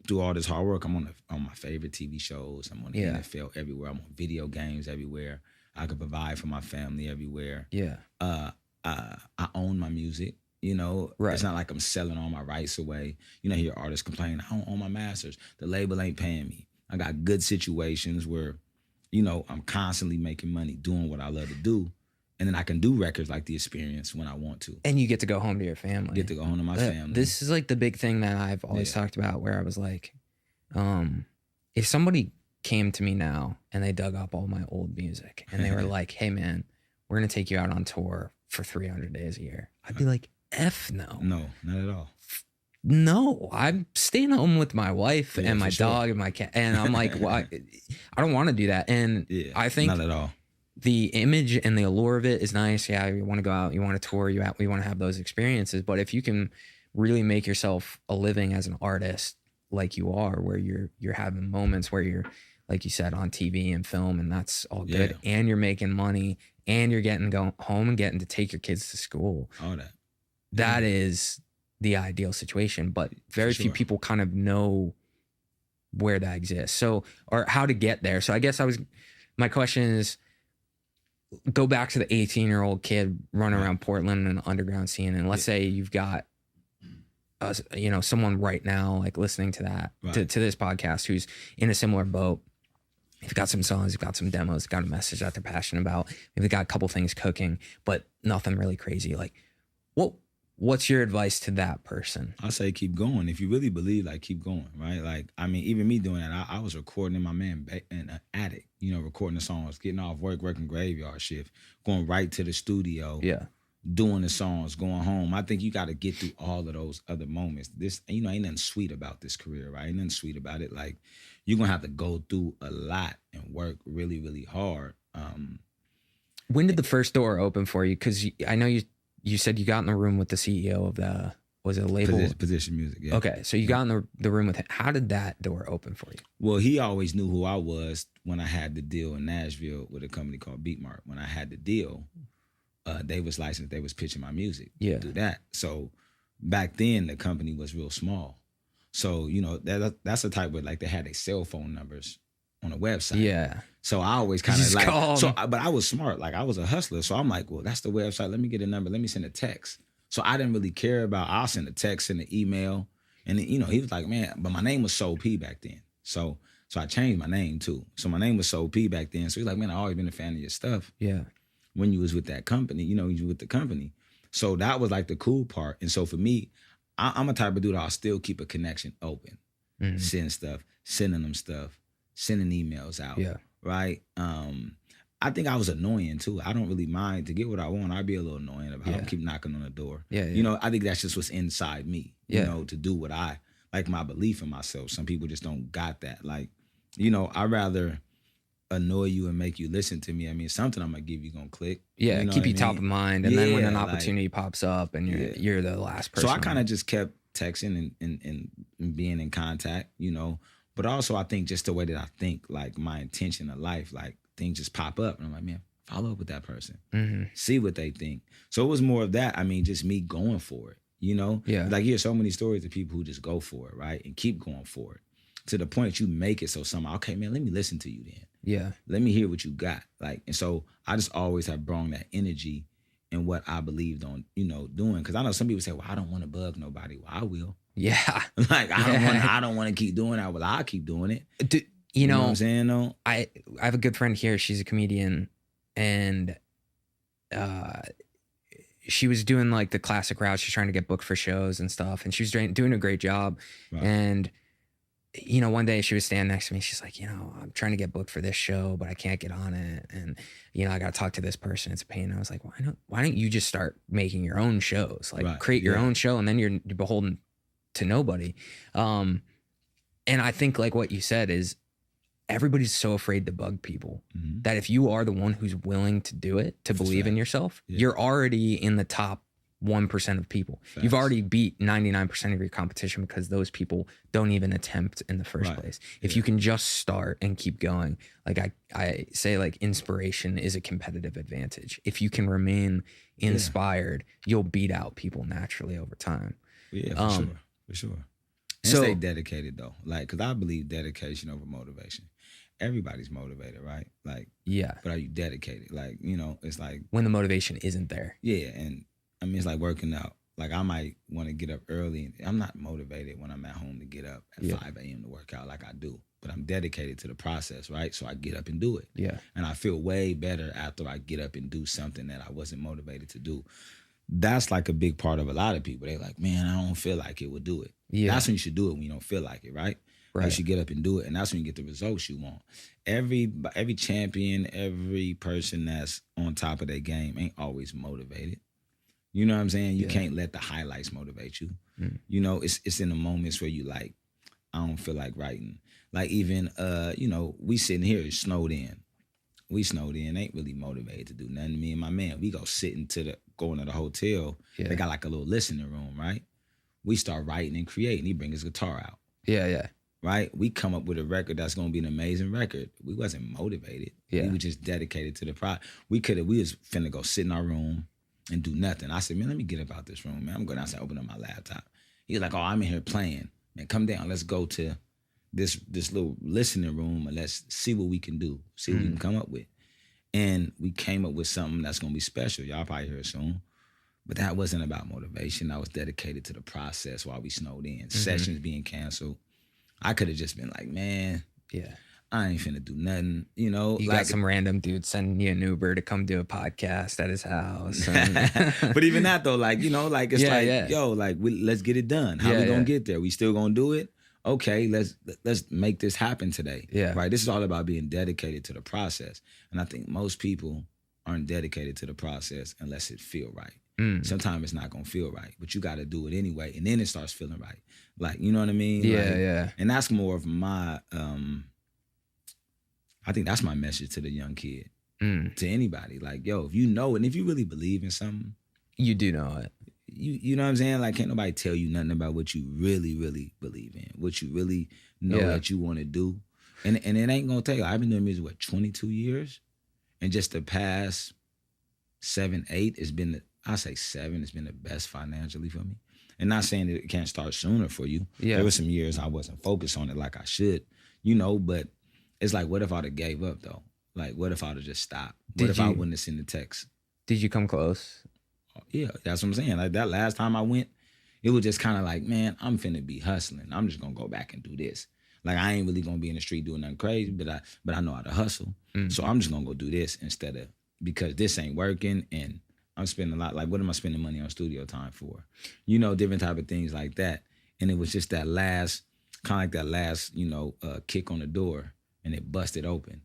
through all this hard work, I'm on my favorite TV shows. I'm on the NFL everywhere. I'm on video games everywhere. I can provide for my family everywhere. Yeah. I own my music. Right. It's not like I'm selling all my rights away. I hear artists complain, I don't own my masters. The label ain't paying me. I got good situations where, I'm constantly making money, doing what I love to do. And then I can do records like The Experience when I want to. And you get to go home to your family. Get to go home to my family. This is like the big thing that I've always talked about, where I was like, if somebody came to me now and they dug up all my old music and they were like, hey man, we're going to take you out on tour for 300 days a year. I'd be like, F no. No, not at all. No, I'm staying home with my wife and my dog and my cat. And I'm like, well, I don't want to do that. And I think not at all. The image and the allure of it is nice. Yeah, you want to go out, you want to tour, you want to have those experiences. But if you can really make yourself a living as an artist, like you are, where you're having moments where you're, like you said, on TV and film, and that's all good, and you're making money, and you're going home and getting to take your kids to school. All that. That is the ideal situation. But very few people kind of know where that exists. So, or how to get there. So I guess my question is, go back to the 18-year-old kid running around Portland in an underground scene, and let's say you've got someone right now like listening to that to this podcast who's in a similar boat. They've got some songs, they've got some demos, they've got a message that they're passionate about. Maybe they've got a couple things cooking, but nothing really crazy. Like, what's your advice to that person? I say keep going. If you really believe, like, keep going, right? Like, I mean, even me doing that, I was recording in my man in an attic, recording the songs, getting off work, working graveyard shift, going right to the studio, doing the songs, going home. I think you got to get through all of those other moments. This, ain't nothing sweet about this career, right? Ain't nothing sweet about it. Like, you're going to have to go through a lot and work really, really hard. When did the first door open for you? Because I know you said you got in the room with the CEO of the, was it a label? Position Music, yeah. Okay, so you got in the room with him. How did that door open for you? Well, he always knew who I was when I had the deal in Nashville with a company called Beatmark. When I had the deal, they was licensed, they was pitching my music. Yeah. Do that. So back then, the company was real small. So, you know, that's the type where like they had their cell phone numbers on a website. Yeah. So I always kind of Just like, call 'em. but I was smart. Like I was a hustler. So I'm like, well, that's the website. Let me get a number. Let me send a text. So I didn't really care about, I'll send a text, send an email. And you know, he was like, man, but my name was Soul P back then. So I changed my name too. So my name was Soul P back then. So he's like, man, I've always been a fan of your stuff. Yeah. When you was with that company, you know, you was with the company. So that was like the cool part. And so for me, I'm a type of dude, I'll still keep a connection open. Mhm. Send stuff, sending them stuff, sending emails out. Yeah. Right. I think I was annoying too. I don't really mind to get what I want. I'd be a little annoying if I don't keep knocking on the door. Yeah, You know, I think that's just what's inside me, you Yeah. know, to do what I like, my belief in myself. Some people just don't got that. Like, you know, I'd rather annoy you and make you listen to me. I mean, something I'm gonna give you gonna click. Yeah, You know keep what you I top mean? of mind, and then when an Yeah, opportunity pops up, and you're the last person. So I kind of just kept texting and being in contact, you know. But also, I think just the way that I think, like my intention of life, like things just pop up, and I'm like, man, follow up with that person, see what they think. So it was more of that. I mean, just me going for it, you know. Yeah. Like you hear so many stories of people who just go for it, right, and keep going for it to the point you make it so somehow, okay, man, let me listen to you then. Yeah. Let me hear what you got. Like, and so I just always have brought that energy in what I believed on, you know, doing. Because I know some people say, well, I don't want to bug nobody. Well, I will. Yeah. Like, I don't want to keep doing that. Well, I'll keep doing it. You know what I'm saying, though? I have a good friend here. She's a comedian, and she was doing like the classic route. She's trying to get booked for shows and stuff, and she was doing a great job. Right. And you know, one day she was standing next to me. She's like, you know, I'm trying to get booked for this show, but I can't get on it, and you know, I got to talk to this person. It's a pain. And I was like, why don't you just start making your own shows? Like, create your own show, and then you're beholden to nobody. And I think like what you said is, everybody's so afraid to bug people that if you are the one who's willing to do it, to believe in yourself, you're already in the top 1% of people. Facts. You've already beat 99% of your competition because those people don't even attempt in the first place. If you can just start and keep going, like I say, like inspiration is a competitive advantage. If you can remain inspired, you'll beat out people naturally over time. Yeah, for sure. And So- stay dedicated though, like, because I believe dedication over motivation. Everybody's motivated, right? Like, Yeah. but are you dedicated? Like, you know, it's like, When the motivation isn't there. yeah, and I mean, it's like working out. Like, I might want to get up early, and I'm not motivated when I'm at home to get up at 5 a.m. to work out like I do, but I'm dedicated to the process, right? So I get up and do it. Yeah. And I feel way better after I get up and do something that I wasn't motivated to do. That's like a big part of a lot of people. They're like, man, I don't feel like it, would do it. Yeah. That's when you should do it, when you don't feel like it, right? Right. You should get up and do it, and that's when you get the results you want. Every champion, every person that's on top of their game ain't always motivated. You know what I'm saying? You can't let the highlights motivate you. You know, it's in the moments where you like, I don't feel like writing. Like even, you know, we sitting here, it's snowed in. We snowed in, ain't really motivated to do nothing. Me and my man, we go going to the hotel. Yeah. They got like a little listening room, right? We start writing and creating. He bring his guitar out. Yeah. Right? We come up with a record that's gonna be an amazing record. We wasn't motivated. Yeah. We were just dedicated to the project. We was finna go sit in our room and do nothing. I said, man, let me get up out this room, man. I'm going outside, open up my laptop. He was like, oh, I'm in here playing. Man, come down. Let's go to this little listening room and let's see what we can do. See what we can come up with. And we came up with something that's gonna be special. Y'all probably hear it soon. But that wasn't about motivation. I was dedicated to the process while we snowed in. Sessions being canceled. I could have just been like, man, I ain't finna do nothing, you know. You like, got some random dude sending you an Uber to come do a podcast at his house. And but even that though, like, you know, like it's yo, like let's get it done. How we gonna get there? We still gonna do it? Okay, let's make this happen today. Yeah. Right. This is all about being dedicated to the process. And I think most people aren't dedicated to the process unless it feel right. Sometimes it's not gonna feel right, but you gotta do it anyway, and then it starts feeling right. Like, you know what I mean? Yeah. And that's more of my I think that's my message to the young kid. to anybody. Like, yo, if you know it, and if you really believe in something, You do know it. you know what I'm saying? Like, can't nobody tell you nothing about what you really, really believe in, what you really know that you want to do. And it ain't gonna take. I've been doing music, 22 years? And just the past 7, 8, it's been, I say 7, it's been the best financially for me. And not saying that it can't start sooner for you. Yeah. There were some years I wasn't focused on it like I should, you know, but it's like, what if I'd have gave up though? Like, what if I'd have just stopped? What if I wouldn't have seen the text? Did you come close? Yeah, that's what I'm saying. Like that last time I went, it was just kind of like, man, I'm finna be hustling. I'm just gonna go back and do this. Like I ain't really gonna be in the street doing nothing crazy, but I know how to hustle. So I'm just gonna go do this instead of, because this ain't working and I'm spending a lot. Like, what am I spending money on studio time for? You know, different type of things like that. And it was just that last, kind of like that last, you know, kick on the door, and it busted open.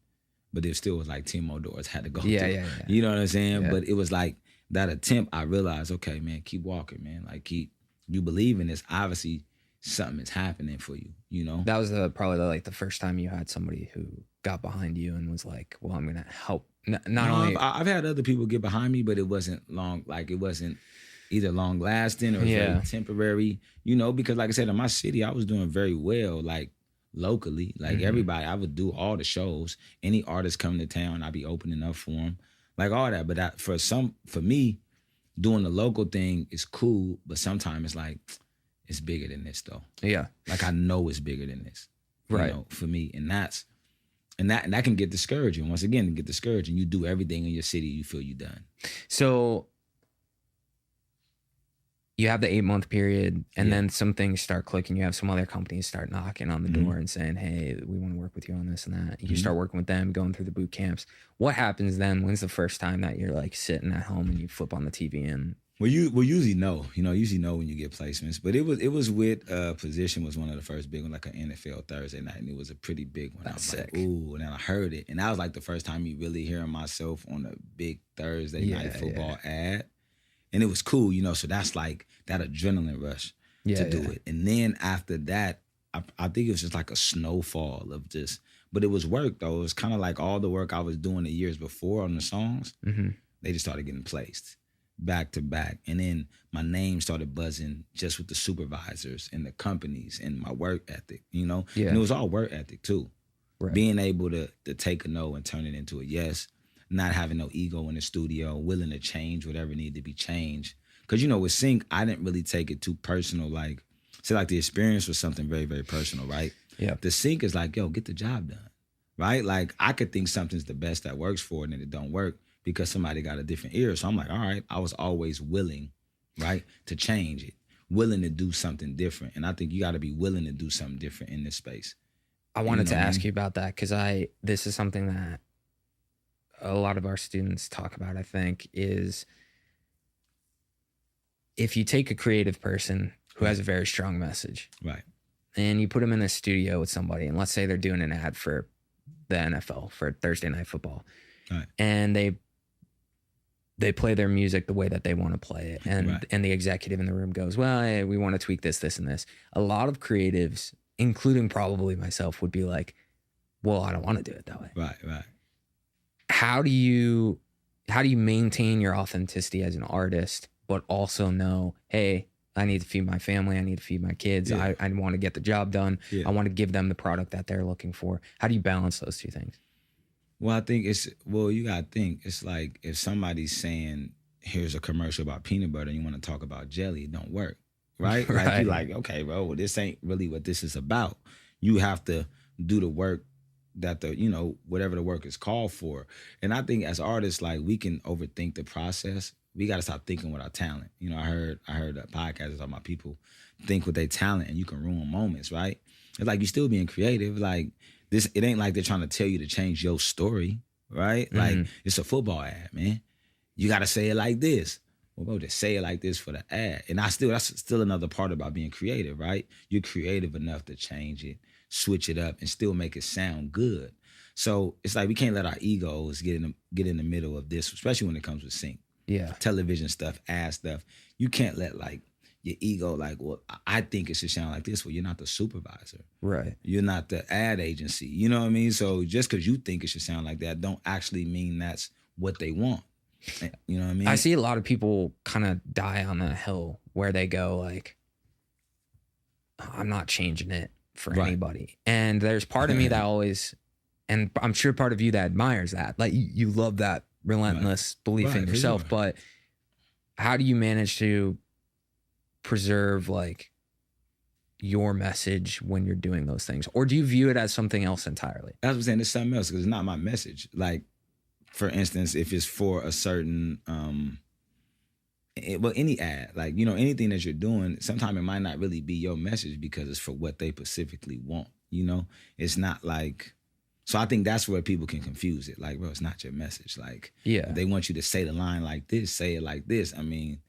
But it still was like 10 more doors had to go through. Yeah. You know what I'm saying? Yeah. But it was like that attempt, I realized, okay, man, keep walking, man. Like, you believe in this. Obviously, something is happening for you, you know? That was probably like the first time you had somebody who got behind you and was like, well, I'm going to help. Not only... I've had other people get behind me, but it wasn't long. Like, it wasn't either long lasting or very temporary, you know, because like I said, in my city, I was doing very well, like locally, like everybody, I would do all the shows. Any artist coming to town, I'd be opening up for them, like all that. But for me, doing the local thing is cool, but sometimes it's like, it's bigger than this though. Yeah. Like I know it's bigger than this. Right. You know, for me. And that can get discouraging. Once again, it can get discouraging. You do everything in your city, you feel you done. So you have the 8-month period, and then some things start clicking. You have some other companies start knocking on the door and saying, hey, we want to work with you on this and that. You start working with them, going through the boot camps. What happens then? When's the first time that you're like sitting at home and you flip on the TV and... Well, usually know, usually know when you get placements. But it was with Position was one of the first big ones, like an NFL Thursday night, and it was a pretty big one. That's I was sick. like, ooh, and then I heard it, and that was like the first time you really hearing myself on a big Thursday night football ad, and it was cool, you know. So that's like that adrenaline rush to do it. And then after that, I think it was just like a snowfall of just, but it was work though. It was kind of like all the work I was doing the years before on the songs. They just started getting placed back to back. And then my name started buzzing just with the supervisors and the companies and my work ethic, you know? Yeah. And it was all work ethic too. Right. Being able to take a no and turn it into a yes, not having no ego in the studio, willing to change whatever needed to be changed. Because, you know, with Sync, I didn't really take it too personal. Like, say like the experience was something very, very personal, right? Yeah. The Sync is like, yo, get the job done, right? Like, I could think something's the best that works for it and then it don't work, because somebody got a different ear. So I'm like, all right, I was always willing, right, to change it, willing to do something different. And I think you got to be willing to do something different in this space. I wanted to ask you about that, because this is something that a lot of our students talk about, I think, is if you take a creative person who has a very strong message, right, and you put them in a studio with somebody, and let's say they're doing an ad for the NFL, for Thursday Night Football, right, and they play their music the way that they want to play it. And the executive in the room goes, well, hey, we want to tweak this, this, and this. A lot of creatives, including probably myself, would be like, well, I don't want to do it that way. Right. How do you maintain your authenticity as an artist, but also know, hey, I need to feed my family, I need to feed my kids, I want to get the job done, I want to give them the product that they're looking for. How do you balance those two things? Well, I think you got to think, it's like if somebody's saying, here's a commercial about peanut butter and you want to talk about jelly, it don't work, right? Like, you're like, okay, bro, well, this ain't really what this is about. You have to do the work that whatever the work is called for. And I think as artists, like, we can overthink the process. We got to stop thinking with our talent. You know, I heard a podcast talking about people think with their talent and you can ruin moments, right? It's like you still being creative, like, it ain't like they're trying to tell you to change your story, right? Like, it's a football ad, man. You got to say it like this. Well, bro, just say it like this for the ad. And that's still another part about being creative, right? You're creative enough to change it, switch it up, and still make it sound good. So it's like we can't let our egos get in the middle of this, especially when it comes with Sync. Yeah. Television stuff, ad stuff. You can't let, like, your ego, like, well, I think it should sound like this. Well, you're not the supervisor. Right. You're not the ad agency. You know what I mean? So just because you think it should sound like that, don't actually mean that's what they want. You know what I mean? I see a lot of people kind of die on that hill where they go like, I'm not changing it for anybody. And there's part of me that always, and I'm sure part of you that admires that. Like you love that relentless belief in yourself. Sure. But how do you manage to preserve like your message when you're doing those things? Or do you view it as something else entirely? As I'm saying, it's something else because it's not my message. Like, for instance, if it's for a certain, well, any ad, like, you know, anything that you're doing, sometimes it might not really be your message because it's for what they specifically want, you know? It's not like, so I think that's where people can confuse it. Like, bro, it's not your message. Like, yeah, they want you to say the line like this, say it like this. I mean,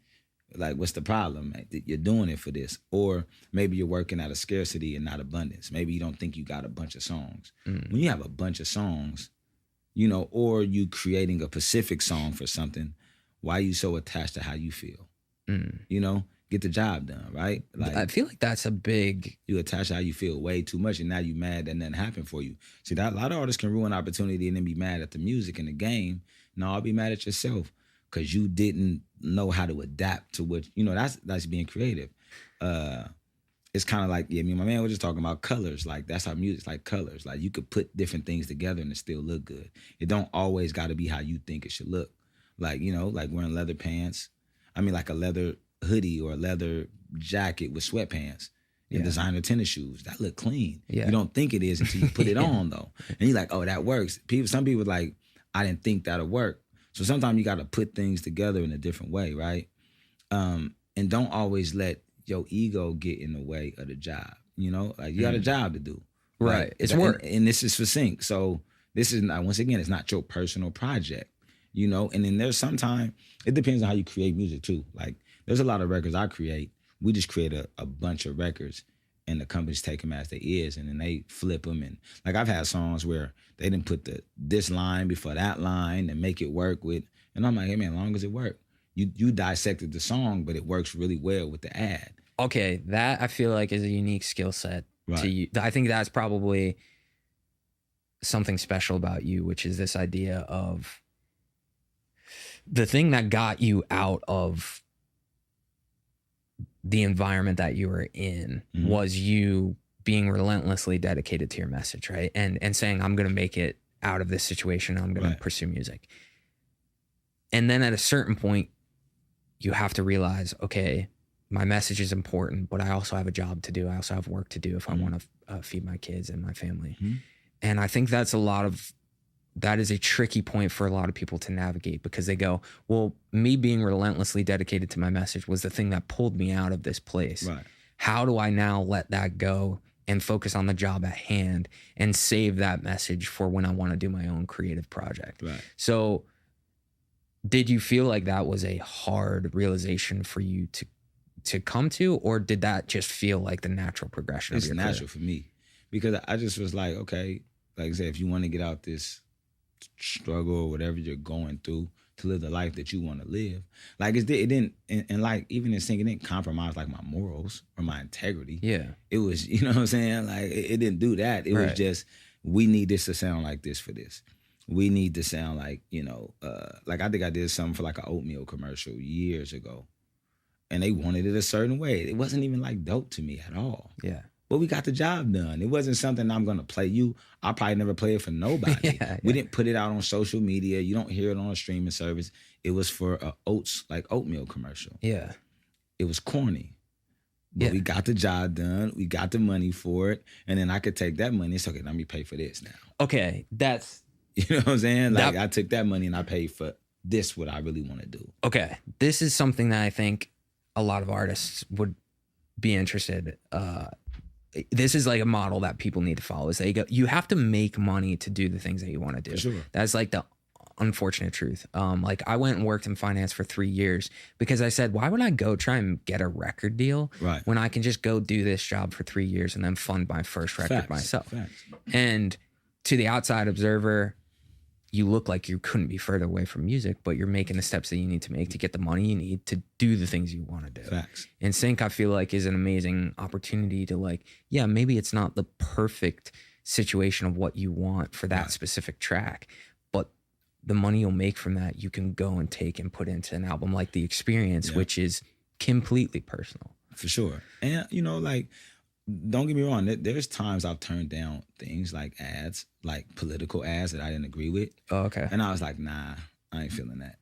like, what's the problem? You're doing it for this. Or maybe you're working out of scarcity and not abundance. Maybe you don't think you got a bunch of songs. When you have a bunch of songs, you know, or you creating a specific song for something, why are you so attached to how you feel? You know, get the job done, right? Like, I feel like that's a big... You attach to how you feel way too much, and now you mad that nothing happened for you. See, that a lot of artists can ruin opportunity and then be mad at the music and the game. No, I'll be mad at yourself because you didn't know how to adapt to what, you know, that's being creative. It's kind of like, yeah, me and my man were just talking about colors. Like, that's how music's like colors. Like, you could put different things together and it still look good. It don't always got to be how you think it should look. Like, you know, like wearing leather pants. I mean, like a leather hoodie or a leather jacket with sweatpants and designer tennis shoes. That look clean. Yeah. You don't think it is until you put it on, though. And you're like, oh, that works. Some people like, I didn't think that'll work. So sometimes you got to put things together in a different way, right? And don't always let your ego get in the way of the job. You know, like you got a job to do. Right. Like, it's work. And this is for sync. So this is not, once again, it's not your personal project, you know? And then there's sometimes, it depends on how you create music too. Like there's a lot of records I create. We just create a bunch of records and the companies take them as they is and then they flip them. And like I've had songs where they didn't put this line before that line and make it work with, and I'm like, hey man, as long as it work. You dissected the song, but it works really well with the ad. Okay, that I feel like is a unique skill set to you. I think that's probably something special about you, which is this idea of the thing that got you out of the environment that you were in was you being relentlessly dedicated to your message, right? And saying, I'm going to make it out of this situation. I'm going to pursue music. And then at a certain point, you have to realize, okay, my message is important, but I also have a job to do. I also have work to do if I want to feed my kids and my family. And I think that is a tricky point for a lot of people to navigate because they go, well, me being relentlessly dedicated to my message was the thing that pulled me out of this place. Right. How do I now let that go and focus on the job at hand and save that message for when I want to do my own creative project? Right. So did you feel like that was a hard realization for you to come to, or did that just feel like the natural progression of your career? It's natural for me because I just was like, okay, like I said, if you want to get out this struggle or whatever you're going through to live the life that you want to live, like it didn't, and like even in singing, it didn't compromise like my morals or my integrity. Yeah, it was, you know what I'm saying? Like it didn't do that. It was just, we need this to sound like this for this. We need to sound like, you know, like I think I did something for like an oatmeal commercial years ago. And they wanted it a certain way. It wasn't even like dope to me at all. Yeah. But we got the job done. It wasn't something I'm going to play you. I'll probably never play it for nobody. We didn't put it out on social media. You don't hear it on a streaming service. It was for a oatmeal commercial. Yeah. It was corny. But we got the job done. We got the money for it. And then I could take that money and say, okay, let me pay for this now. Okay, that's... You know what I'm saying? Like I took that money and I paid for this, what I really want to do. Okay. This is something that I think a lot of artists would be interested. This is like a model that people need to follow. Is you have to make money to do the things that you want to do. For sure. That's like the unfortunate truth. Like I went and worked in finance for 3 years because I said, why would I go try and get a record deal when I can just go do this job for 3 years and then fund my first record myself? And to the outside observer, you look like you couldn't be further away from music, but you're making the steps that you need to make to get the money you need to do the things you want to do. Facts. And Sync, I feel like, is an amazing opportunity to like, yeah, maybe it's not the perfect situation of what you want for that specific track, but the money you'll make from that, you can go and take and put into an album like The Experience, which is completely personal. For sure. And, you know, like, don't get me wrong. There's times I've turned down things like ads, like political ads that I didn't agree with. Oh, okay. And I was like, nah, I ain't feeling that.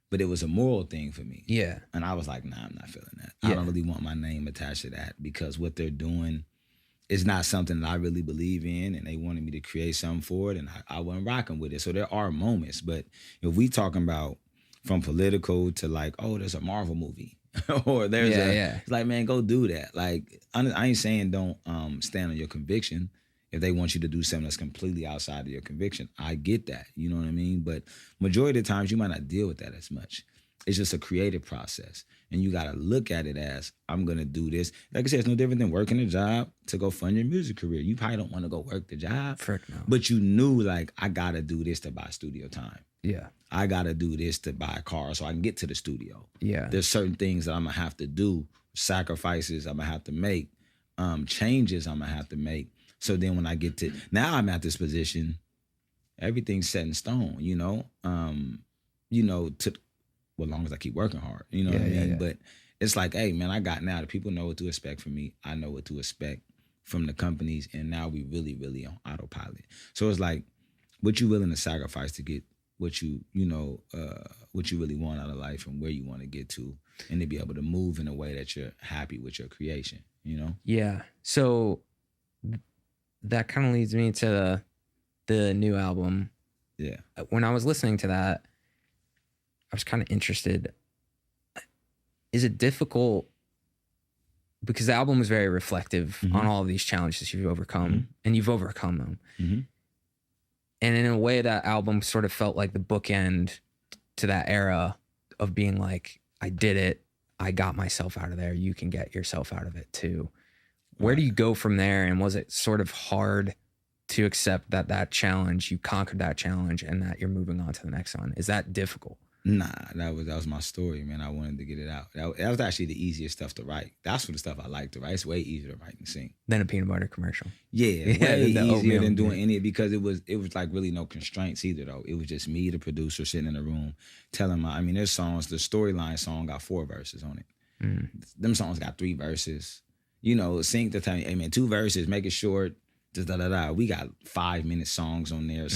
But it was a moral thing for me. Yeah. And I was like, nah, I'm not feeling that. Yeah. I don't really want my name attached to that because what they're doing is not something that I really believe in, and they wanted me to create something for it, and I wasn't rocking with it. So there are moments, but if we talking about from political to like, oh, there's a Marvel movie, or there's it's like, man, go do that. Like, I ain't saying don't stand on your conviction. If they want you to do something that's completely outside of your conviction, I get that. You know what I mean? But majority of the times, you might not deal with that as much. It's just a creative process. And you got to look at it as, I'm going to do this. Like I said, it's no different than working a job to go fund your music career. You probably don't want to go work the job. Frick no. But you knew, like, I got to do this to buy studio time. Yeah. I got to do this to buy a car so I can get to the studio. Yeah. There's certain things that I'm going to have to do, sacrifices I'm going to have to make, changes I'm going to have to make. So then when I get to, now I'm at this position, everything's set in stone, you know, to, well, as long as I keep working hard, you know what I mean? Yeah. But it's like, hey, man, I got now. The people know what to expect from me. I know what to expect from the companies. And now we really, really on autopilot. So it's like, what you willing to sacrifice to get what you really want out of life and where you want to get to, and to be able to move in a way that you're happy with your creation, you know? Yeah. So that kind of leads me to the new album. Yeah. When I was listening to that, I was kind of interested. Is it difficult? Because the album is very reflective on all of these challenges you've overcome, and you've overcome them. Mm-hmm. And in a way, that album sort of felt like the bookend to that era of being like, I did it. I got myself out of there. You can get yourself out of it too. Where do you go from there? And was it sort of hard to accept that challenge, you conquered that challenge, and that you're moving on to the next one? Is that difficult? Nah, that was my story, man. I wanted to get it out. That was actually the easiest stuff to write. That's the stuff I like to write. It's way easier to write and sing. Than a peanut butter commercial. Yeah, way easier than doing any, because it was like really no constraints either though. It was just me, the producer, sitting in a room telling there's songs, the storyline song got 4 verses on it. Them songs got 3 verses. You know, Sync to tell me, hey man, 2 verses, make it short. Just da-da-da. We got 5-minute songs on there,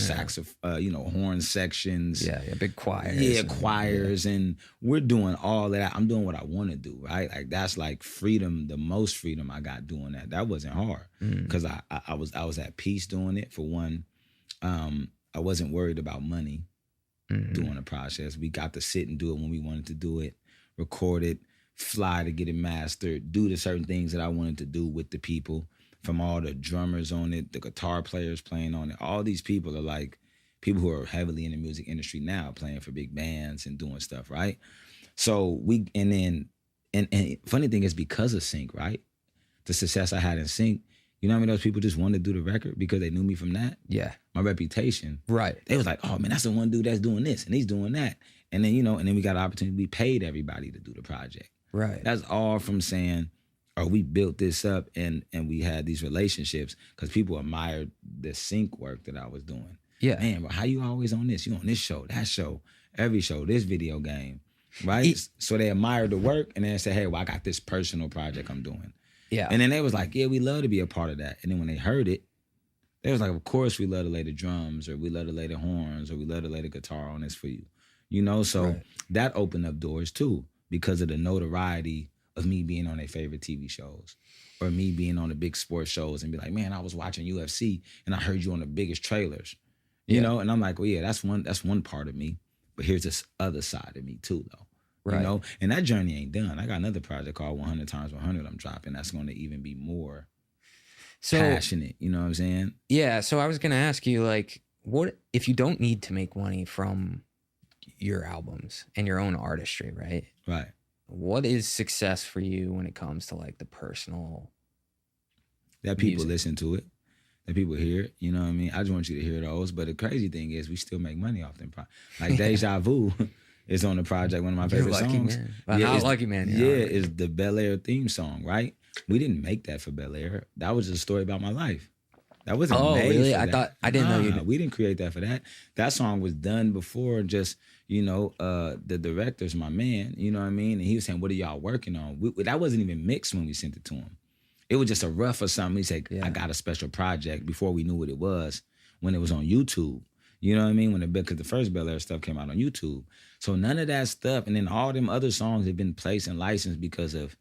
horn sections. Yeah, big choirs. Yeah, choirs. And we're doing all that. I'm doing what I want to do, right? Like, that's like freedom, the most freedom I got doing that. That wasn't hard because I was at peace doing it. For one, I wasn't worried about money doing the process. We got to sit and do it when we wanted to do it, record it, fly to get it mastered, do the certain things that I wanted to do with the people. From all the drummers on it, the guitar players playing on it. All these people are like people who are heavily in the music industry now, playing for big bands and doing stuff, right? So and funny thing is, because of Sync, right? The success I had in Sync, you know how many of those people just wanted to do the record because they knew me from that? Yeah. My reputation. Right. They was like, oh man, that's the one dude that's doing this and he's doing that. And then, and then we got an opportunity, we paid everybody to do the project. Right. That's all from saying, we built this up and we had these relationships because people admired the Sync work that I was doing. Yeah. Man, bro, how you always on this? You on this show, that show, every show, this video game, right? So they admired the work and then say, hey, well, I got this personal project I'm doing. Yeah. And then they was like, yeah, we love to be a part of that. And then when they heard it, they was like, of course we love to lay the drums, or we love to lay the horns, or we love to lay the guitar on this for you. So that opened up doors too, because of the notoriety of me being on their favorite TV shows, or me being on the big sports shows and be like, man, I was watching UFC and I heard you on the biggest trailers, you know? And I'm like, well, yeah, that's one part of me, but here's this other side of me too, though. Right. You know, and that journey ain't done. I got another project called 100 times 100 I'm dropping. That's going to even be more passionate. You know what I'm saying? Yeah. So I was going to ask you, like, what if you don't need to make money from your albums and your own artistry, right? Right. What is success for you when it comes to like the personal? That people music? Listen to it, that people hear it. You know what I mean? I just want you to hear those. But the crazy thing is we still make money off them. Like Deja Vu is on the project, one of my favorite songs. Man. Well, how lucky, man. Yeah, it's the Bel Air theme song, right? We didn't make that for Bel Air. That was just a story about my life. That wasn't made really? for I that. thought I didn't know you did. We didn't create that for that. That song was done before just, the director's my man, you know what I mean? And he was saying, what are y'all working on? That wasn't even mixed when we sent it to him. It was just a rough or something. He said, I got a special project before we knew what it was when it was on YouTube. You know what I mean? Because the first Bel Air stuff came out on YouTube. So none of that stuff. And then all them other songs had been placed and licensed because of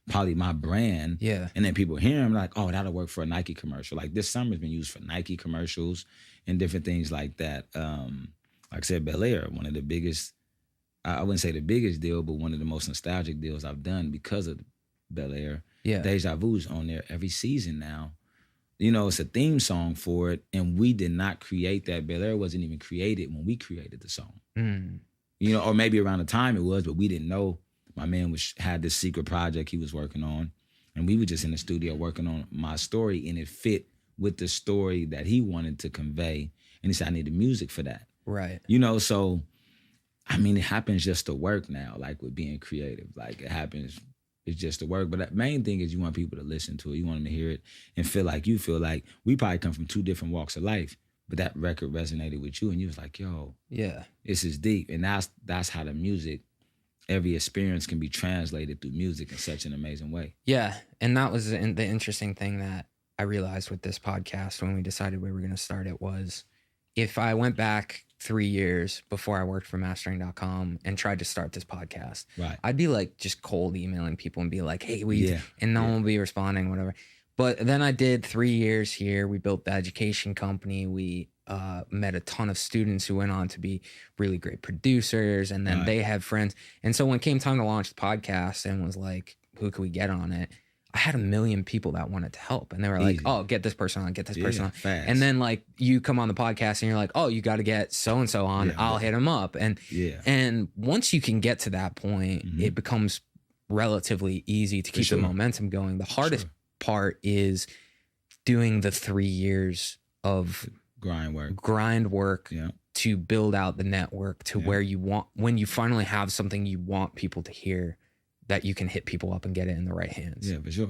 probably my brand. Yeah. And then people hear them like, oh, that'll work for a Nike commercial. Like this summer's been used for Nike commercials and different things like that. Like I said, Bel Air, one of the biggest, I wouldn't say the biggest deal, but one of the most nostalgic deals I've done because of Bel Air. Yeah. Deja Vu's on there every season now. It's a theme song for it, and we did not create that. Bel Air wasn't even created when we created the song. Or maybe around the time it was, but we didn't know. My man had this secret project he was working on, and we were just in the studio working on my story, and it fit with the story that he wanted to convey. And he said, I need the music for that. Right. So, I mean, it happens just to work now, like with being creative. Like it happens, it's just to work. But the main thing is you want people to listen to it. You want them to hear it and feel like you feel like we probably come from two different walks of life, but that record resonated with you and you was like, yo, yeah, this is deep. And that's how the music, every experience can be translated through music in such an amazing way. Yeah. And that was the interesting thing that I realized with this podcast when we decided we were going to start it was if I went back 3 years before I worked for mastering.com and tried to start this podcast, right, I'd be like just cold emailing people and be like, hey, and no one will be responding, whatever. But then I did 3 years here. We built the education company. We met a ton of students who went on to be really great producers, and then they had friends. And so when it came time to launch the podcast and was like, who could we get on it? I had 1 million people that wanted to help. And they were like, oh, get this person on, get this person on. Fast. And then like you come on the podcast and you're like, oh, you got to get so-and-so on. I'll hit him up. And once you can get to that point, it becomes relatively easy to keep the momentum going. The hardest part is doing the 3 years of grind work to build out the network to where you want, when you finally have something you want people to hear, that you can hit people up and get it in the right hands. Yeah, for sure.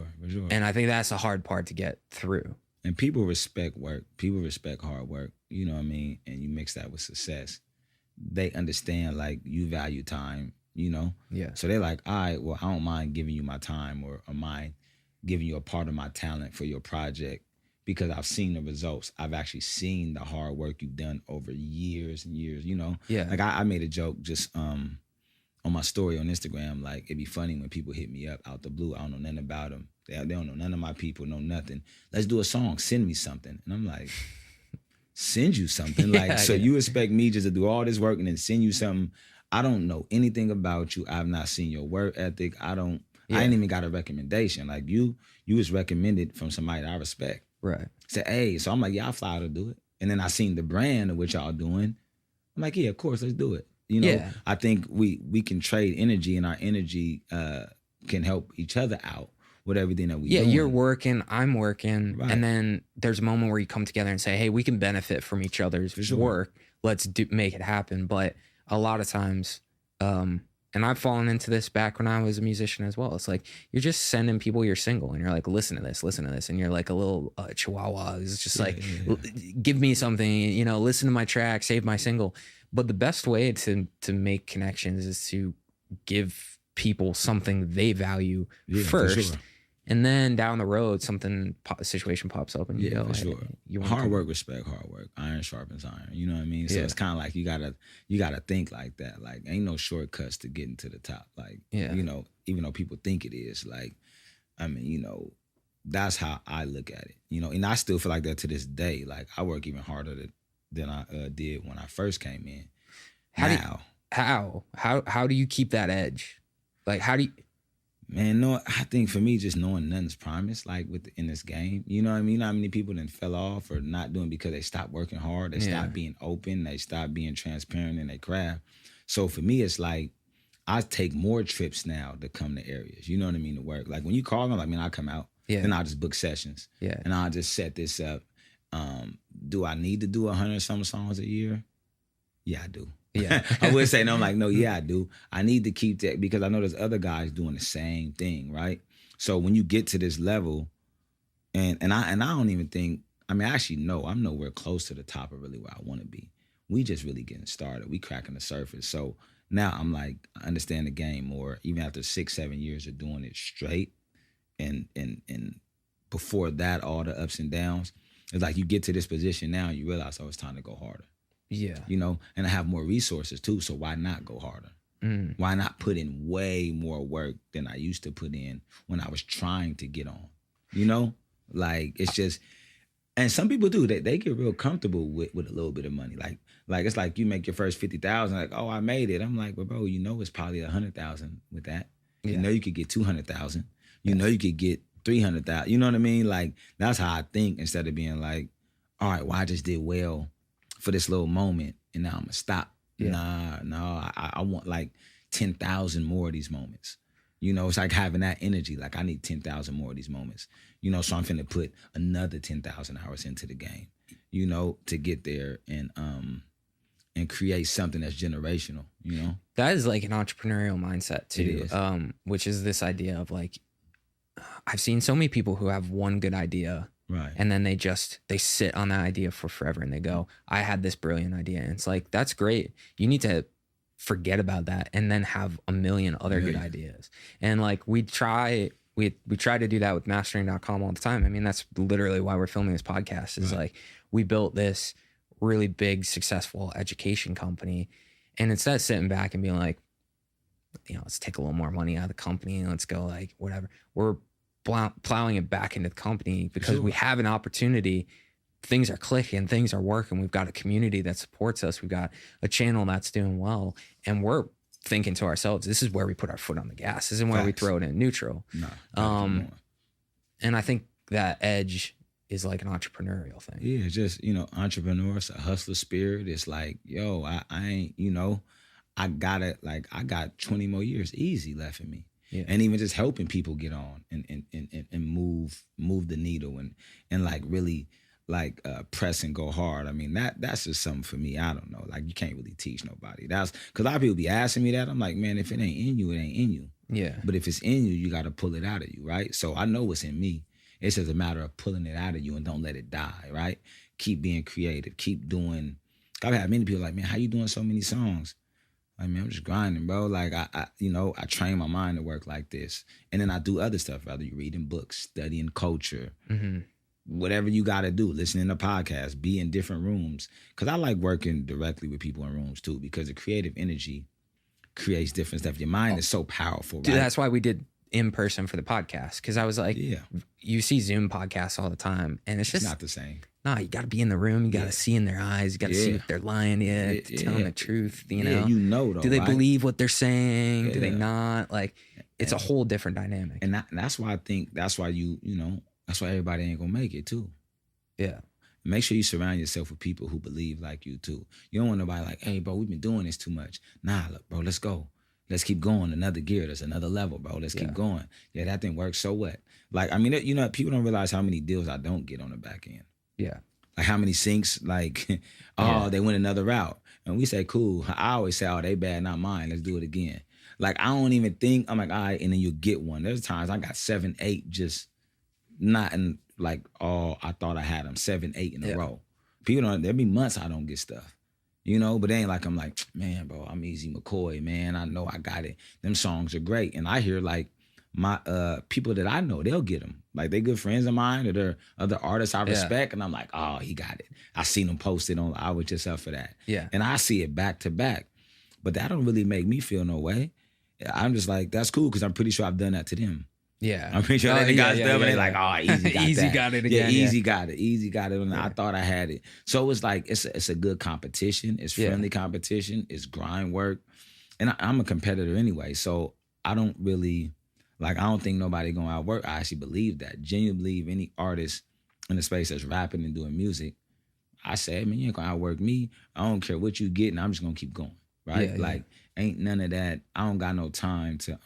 And I think that's the hard part to get through. And people respect work. People respect hard work. You know what I mean? And you mix that with success. They understand, like, you value time, Yeah. So they're like, all right, well, I don't mind giving you my time or mind giving you a part of my talent for your project because I've seen the results. I've actually seen the hard work you've done over years and years, Yeah. Like, I made a joke just on my story on Instagram, like, it'd be funny when people hit me up out the blue. I don't know nothing about them. They don't know none of my people, know nothing. Let's do a song. Send me something. And I'm like, send you something? Like, so you expect me just to do all this work and then send you something? I don't know anything about you. I've not seen your work ethic. I ain't even got a recommendation. Like, you was recommended from somebody that I respect. Right. Say, hey, so I'm like, yeah, I'll fly to do it. And then I seen the brand of what y'all doing. I'm like, yeah, of course, let's do it. I think we can trade energy, and our energy can help each other out with everything that we do. Yeah, you're working, I'm working, and then there's a moment where you come together and say, hey, we can benefit from each other's work. Let's make it happen. But a lot of times, and I've fallen into this back when I was a musician as well. It's like you're just sending people your single, and you're like, listen to this, and you're like a little chihuahua. It's just give me something, listen to my track, save my single. But the best way to make connections is to give people something they value first. And then down the road, a situation pops up and you go, for sure. Hard work, respect hard work. Iron sharpens iron. You know what I mean? So it's kind of like you gotta think like that. Like, ain't no shortcuts to getting to the top. Like, even though people think it is. Like, I mean, that's how I look at it. And I still feel like that to this day. Like, I work even harder than I did when I first came in. How do you keep that edge? Like, how do you? Man, no, I think for me, just knowing nothing's promised, like in this game. You know what I mean? How many people then fell off or not doing because they stopped working hard, they stopped being open, they stopped being transparent in their craft. So for me, it's like I take more trips now to come to areas. You know what I mean? To work. Like when you call me, like, man, I'll come out. Yeah. Then I'll just book sessions. Yeah. And I'll just set this up. Do I need to do 100-some songs a year? Yeah, I do. Yeah. I would say no. I'm like, no, yeah, I do. I need to keep that because I know there's other guys doing the same thing, right? So when you get to this level, and I don't even think, I mean, actually, no, I'm nowhere close to the top of really where I want to be. We just really getting started. We cracking the surface. So now I'm like, I understand the game more, even after 6-7 years of doing it straight. And before that, all the ups and downs, it's like you get to this position now and you realize, oh, it's time to go harder. Yeah. You know, and I have more resources too, so why not go harder? Why not put in way more work than I used to put in when I was trying to get on? You know? Like, it's just, and some people do, they get real comfortable with a little bit of money. Like it's like you make your first 50,000, like, oh, I made it. I'm like, well, bro, you know it's probably 100,000 with that. Yeah. You know you could get 200,000. You know you could get 300,000. You know what I mean? Like, that's how I think, instead of being like, all right, well, I just did well for this little moment and now I'm gonna stop. Yeah. Nah, I want like 10,000 more of these moments. You know, it's like having that energy. Like, I need 10,000 more of these moments. You know, so I'm finna put another 10,000 hours into the game, you know, to get there and create something that's generational, you know? That is like an entrepreneurial mindset too, It is. Which is this idea of like, I've seen so many people who have one good idea, Right. and then they sit on that idea for forever and they go, I had this brilliant idea. And it's like, that's great. You need to forget about that and then have a million other good ideas. And like, we try to do that with mastering.com all the time. I mean, that's literally why we're filming this podcast is like, we built this really big, successful education company. And instead of sitting back and being like, you know, let's take a little more money out of the company and let's go like whatever, we're plowing it back into the company because we have an opportunity. Things are clicking, things are working. We've got a community that supports us. We've got a channel that's doing well. And we're thinking to ourselves, this is where we put our foot on the gas. This isn't where we throw it in neutral. No. And I think that edge is like an entrepreneurial thing. Yeah, just, you know, entrepreneurs, a hustler spirit. It's like, yo, I ain't, you know, I got 20 more years easy left in me. Yeah. And even just helping people get on and move the needle and like really like press and go hard. I mean, that's just something for me. I don't know. Like, you can't really teach nobody. That's because a lot of people be asking me that. I'm like, man, if it ain't in you, it ain't in you. Yeah. But if it's in you, you got to pull it out of you, right? So I know what's in me. It's just a matter of pulling it out of you and don't let it die, right? Keep being creative. Keep doing. I've had many people like, man, how you doing so many songs? I mean, I'm just grinding, bro. Like, I train my mind to work like this. And then I do other stuff, whether you're reading books, studying culture, whatever you got to do, listening to podcasts, be in different rooms. Because I like working directly with people in rooms, too, because the creative energy creates different stuff. Your mind is so powerful, right? Dude, that's why we did in person for the podcast. Because I was like, you see Zoom podcasts all the time, and it's just not the same. No, you got to be in the room. You got to see in their eyes. You got to see if they're lying to you, telling the truth. You know, though, do they right? believe what they're saying? Do they not? Like, it's a whole different dynamic. And that's why I think that's why that's why everybody ain't gonna make it too. Yeah. Make sure you surround yourself with people who believe like you too. You don't want nobody like, hey, bro, we've been doing this too much. Nah, look, bro, let's go. Let's keep going. Another gear. There's another level, bro. Let's keep going. Yeah, that didn't work. So what? Like, I mean, you know, people don't realize how many deals I don't get on the back end. Yeah. Like how many syncs, like, they went another route. And we say, cool. I always say, oh, they bad, not mine. Let's do it again. Like, I don't even think, I'm like, all right, and then you get one. There's times I got 7, 8 just not in, like, oh, I thought I had them 7, 8 in a row. People don't, there'll be months I don't get stuff. You know, but it ain't like I'm like, man, bro, I'm easy McCoy, man. I know I got it. Them songs are great. And I hear like my people that I know, they'll get them. Like they good friends of mine or they're other artists I respect. And I'm like, oh, he got it. I seen him posted on I Was Just Up For That. Yeah. And I see it back to back. But that don't really make me feel no way. I'm just like, that's cool because I'm pretty sure I've done that to them. Yeah. I'm pretty sure they got stuff and they're like, oh, Easy got Easy that. got it again. Yeah, Easy got it. Easy got it. And I thought I had it. So it's like, it's a good competition. It's friendly competition. It's grind work. And I'm a competitor anyway. So I don't really, like, I don't think nobody gonna outwork. I actually believe that. Genuinely believe any artist in the space that's rapping and doing music, I say, man, you ain't gonna outwork me. I don't care what you get and I'm just gonna keep going. Right? Like, ain't none of that. I don't got no time to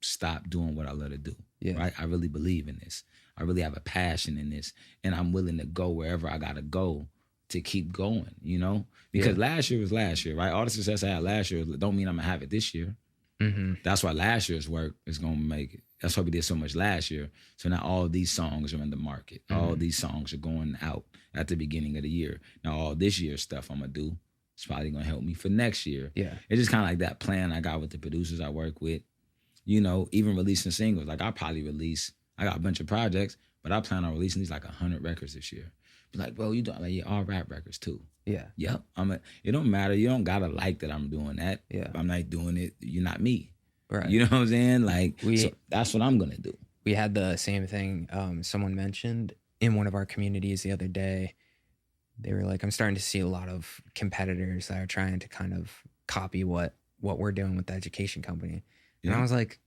stop doing what I love to do. Yeah. Right? I really believe in this. I really have a passion in this, and I'm willing to go wherever I gotta go to keep going, you know? Because last year was last year, right? All the success I had last year don't mean I'm gonna have it this year. Mm-hmm. That's why last year's work is gonna make it. That's why we did so much last year. So now all these songs are in the market. All these songs are going out at the beginning of the year. Now all this year's stuff I'm gonna do is probably gonna help me for next year. Yeah. It's just kind of like that plan I got with the producers I work with. You know, even releasing singles. Like I got a bunch of projects, but I plan on releasing these like 100 records this year. Be like, bro, you doing like all rap records too. Yeah. Yep. It don't matter. You don't gotta like that I'm doing that. Yeah. If I'm not doing it, you're not me. Right. You know what I'm saying? Like, So that's what I'm gonna do. we had the same thing. Someone mentioned in one of our communities the other day. They were like, I'm starting to see a lot of competitors that are trying to kind of copy what we're doing with the education company. And I was like,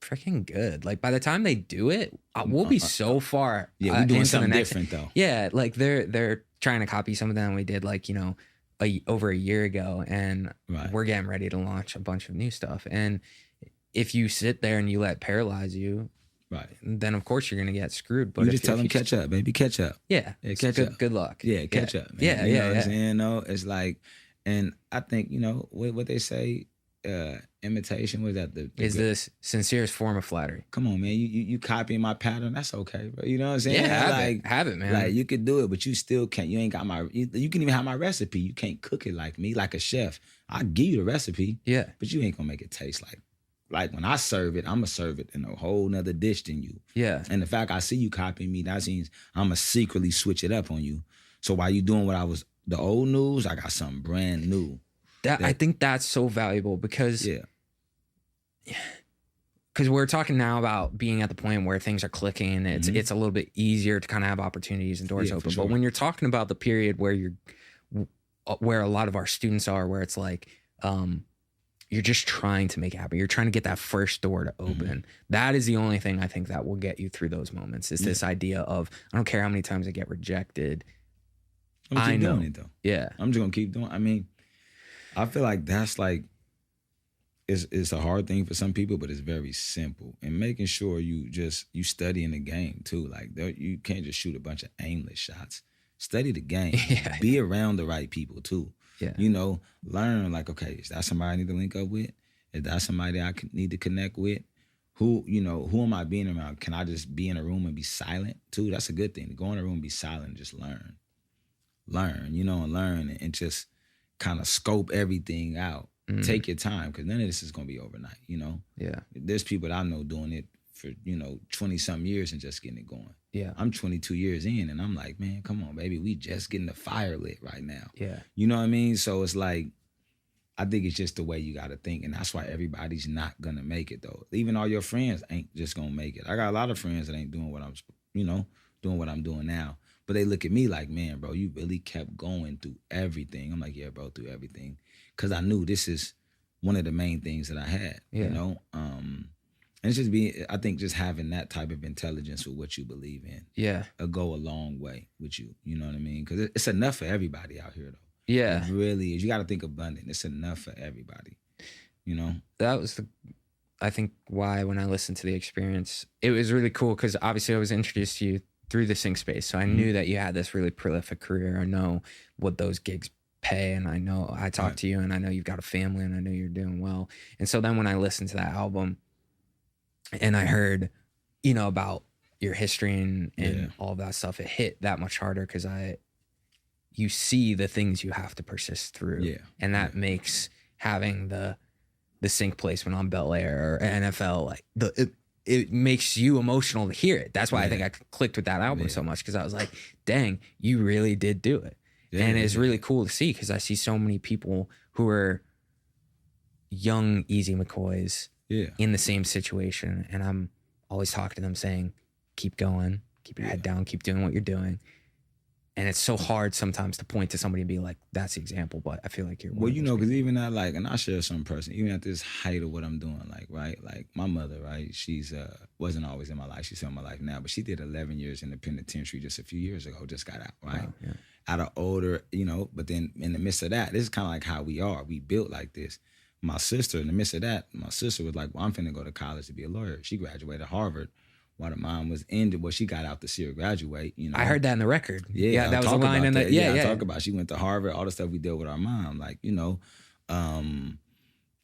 freaking good. Like by the time they do it, we'll be so far. Yeah, we're doing into something the next, different though. Yeah, like they're trying to copy some of them we did like, you know, over a year ago, and we're getting ready to launch a bunch of new stuff. And if you sit there and you let it paralyze you, then of course you're gonna get screwed. But you just tell them catch up, baby, catch up. Yeah, catch up. Good luck. Yeah, catch up. Man. Yeah, you yeah, know yeah. What I'm saying? No, it's like, and I think you know what they say. Imitation was that the is the sincerest form of flattery. Come on, man. You copying my pattern. That's okay, bro. You know what I'm saying? Yeah, have it, man. Like you could do it, but you still can't. You ain't got you can even have my recipe. You can't cook it like me, like a chef. I give you the recipe. Yeah. But you ain't gonna make it taste like when I serve it, I'm gonna serve it in a whole nother dish than you. Yeah. And the fact I see you copying me, that means I'm gonna secretly switch it up on you. So while you doing the old news, I got something brand new. I think that's so valuable because we're talking now about being at the point where things are clicking. It's a little bit easier to kind of have opportunities and doors open. Sure. But when you're talking about the period where a lot of our students are, where it's like you're just trying to make it happen. You're trying to get that first door to open. That is the only thing I think that will get you through those moments. Is this idea of I don't care how many times I get rejected. I'm keep doing it though. Yeah, I'm just gonna keep doing. I mean, I feel like that's like it's a hard thing for some people, but it's very simple. And making sure you studying the game too. Like you can't just shoot a bunch of aimless shots. Study the game. Be around the right people too. Yeah. You know, learn like, okay, is that somebody I need to link up with? Is that somebody I need to connect with? Who am I being around? Can I just be in a room and be silent too? That's a good thing. To go in a room and be silent and just learn. And learn and just kind of scope everything out. Take your time, because none of this is going to be overnight, you know? Yeah. There's people that I know doing it for, 20-something years and just getting it going. Yeah. I'm 22 years in, and I'm like, man, come on, baby. We just getting the fire lit right now. Yeah. You know what I mean? So it's like, I think it's just the way you got to think, and that's why everybody's not going to make it, though. Even all your friends ain't just going to make it. I got a lot of friends that ain't doing what I'm, doing what I'm doing now. But they look at me like, man, bro, you really kept going through everything. I'm like, yeah, bro, through everything. Because I knew this is one of the main things that I had, And it's just I think just having that type of intelligence with what you believe in. Yeah. It'll go a long way with you. You know what I mean? Because it's enough for everybody out here, though. Yeah. It really is. You got to think abundant. It's enough for everybody, That was I think why when I listened to the experience, it was really cool because obviously I was introduced to you through the sync space. So I knew that you had this really prolific career. I know what those gigs pay, and I know I talked to you, and I know you've got a family, and I know you're doing well. And so then when I listened to that album and I heard, about your history and all of that stuff, it hit that much harder because you see the things you have to persist through. Yeah. And that makes having the sync placement on Bel Air or NFL, like it makes you emotional to hear it. That's why I think I clicked with that album so much, because I was like, dang, you really did do it. And it's really cool to see, because I see so many people who are young, easy McCoys in the same situation. And I'm always talking to them saying, keep going, keep your head down, keep doing what you're doing. And it's so hard sometimes to point to somebody and be like, that's the example. But I feel like you're well, because even at and I share some person, even at this height of what I'm doing, like my mother, right? She's wasn't always in my life. She's still in my life now, but she did 11 years in the penitentiary just a few years ago, just got out, right? Wow, yeah. Out of older, but then in the midst of that, this is kind of like how we are. We built like this. My sister, in the midst of that, my sister was like, well, I'm finna go to college to be a lawyer. She graduated Harvard, while the mom was injured. Well, she got out to see her graduate. You know, I heard that in the record. Yeah, that was a line in the I talk about she went to Harvard, all the stuff we did with our mom, like, you know,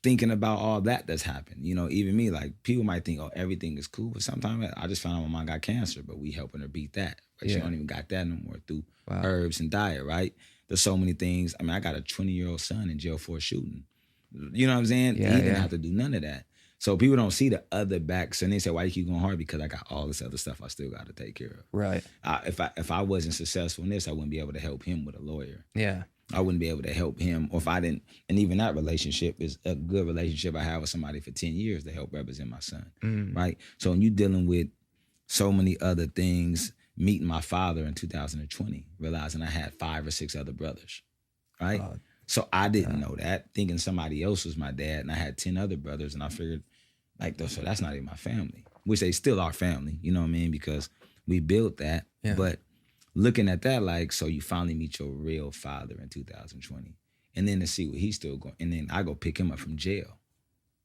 thinking about all that's happened. You know, even me, like, people might think, oh, everything is cool, but sometimes I just found out my mom got cancer, but we helping her beat that. But she don't even got that no more through herbs and diet, right? There's so many things. I mean, I got a 20-year-old son in jail for a shooting. You know what I'm saying? Yeah, he didn't have to do none of that. So people don't see the other backs, and they say, "Why you keep going hard?" Because I got all this other stuff I still got to take care of. Right. If I wasn't successful in this, I wouldn't be able to help him with a lawyer. Yeah. I wouldn't be able to help him, or if I didn't. And even that relationship is a good relationship I have with somebody for 10 years to help represent my son. Right. So when you're dealing with so many other things, meeting my father in 2020, realizing I had 5 or 6 other brothers. Right. So I didn't know that, thinking somebody else was my dad, and I had 10 other brothers, and I figured, like, so that's not even my family, which they still are family, you know what I mean? Because we built that. Yeah. But looking at that, like, so you finally meet your real father in 2020, and then to see what he's still going, and then I go pick him up from jail.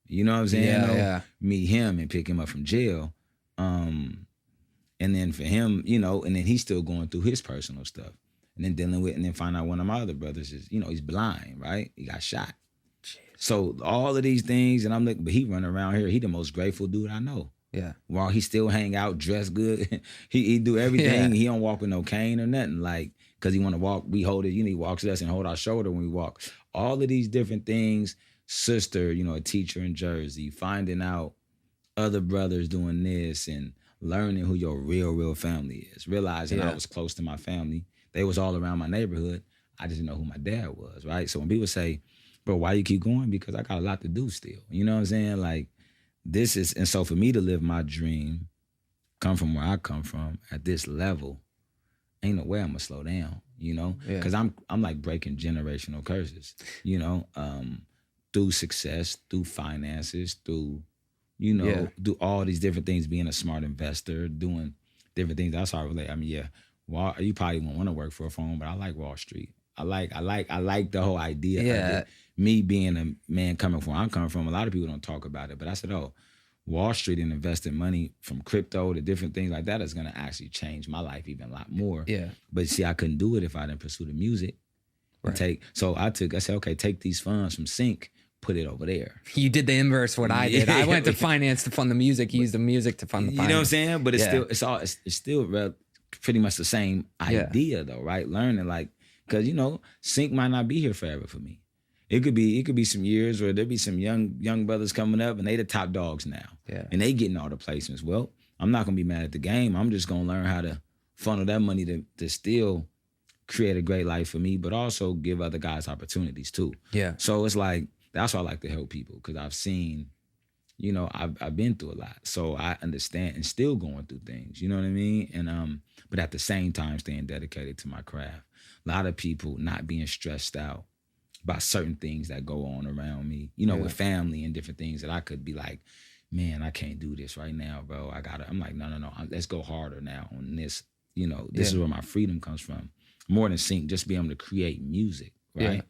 You know what I'm saying? Meet him and pick him up from jail. And then for him, you know, and then he's still going through his personal stuff. And then dealing with, and then find out one of my other brothers is, you know, he's blind, right? He got shot. Jeez. So all of these things, and I'm like, but he running around here. He the most grateful dude I know. Yeah. While he still hang out, dress good, he do everything. Yeah. He don't walk with no cane or nothing, like, because he want to walk. We hold it. You know, he walks with us and hold our shoulder when we walk. All of these different things. Sister, you know, a teacher in Jersey, finding out other brothers doing this and learning who your real family is. Realizing I was close to my family. They was all around my neighborhood. I just didn't know who my dad was, right? So when people say, bro, why you keep going? Because I got a lot to do still. You know what I'm saying? Like, this is, and so for me to live my dream, come from where I come from at this level, ain't no way I'm gonna slow down, you know? Because I'm like breaking generational curses, you know? Through success, through finances, through, you know, do all these different things, being a smart investor, doing different things. That's how I relate. I mean, you probably won't want to work for a firm, but I like Wall Street. I like the whole idea of it. Me being a man coming from where I'm coming from, a lot of people don't talk about it, but I said, oh, Wall Street and investing money from crypto to different things like that is going to actually change my life even a lot more. Yeah. But see, I couldn't do it if I didn't pursue the music. Right. I said, okay, take these funds from Sync, put it over there. You did the inverse of what I did. I went to finance to fund the music. You used the music to fund the finance. You know what I'm saying? But it's still pretty much the same idea though, right? Learning, like, because, you know, Sync might not be here forever for me. It could be some years where there'll be some young brothers coming up and they the top dogs now. Yeah. And they getting all the placements. Well, I'm not gonna be mad at the game. I'm just gonna learn how to funnel that money to still create a great life for me, but also give other guys opportunities too. Yeah. So it's like, that's why I like to help people, because I've seen, you know, I've been through a lot. So I understand, and still going through things, you know what I mean? And but at the same time, staying dedicated to my craft. A lot of people not being stressed out by certain things that go on around me, you know, with family and different things that I could be like, man, I can't do this right now, bro. I'm like, no. Let's go harder now on this. You know, this is where my freedom comes from. More than Sync, just be able to create music, right?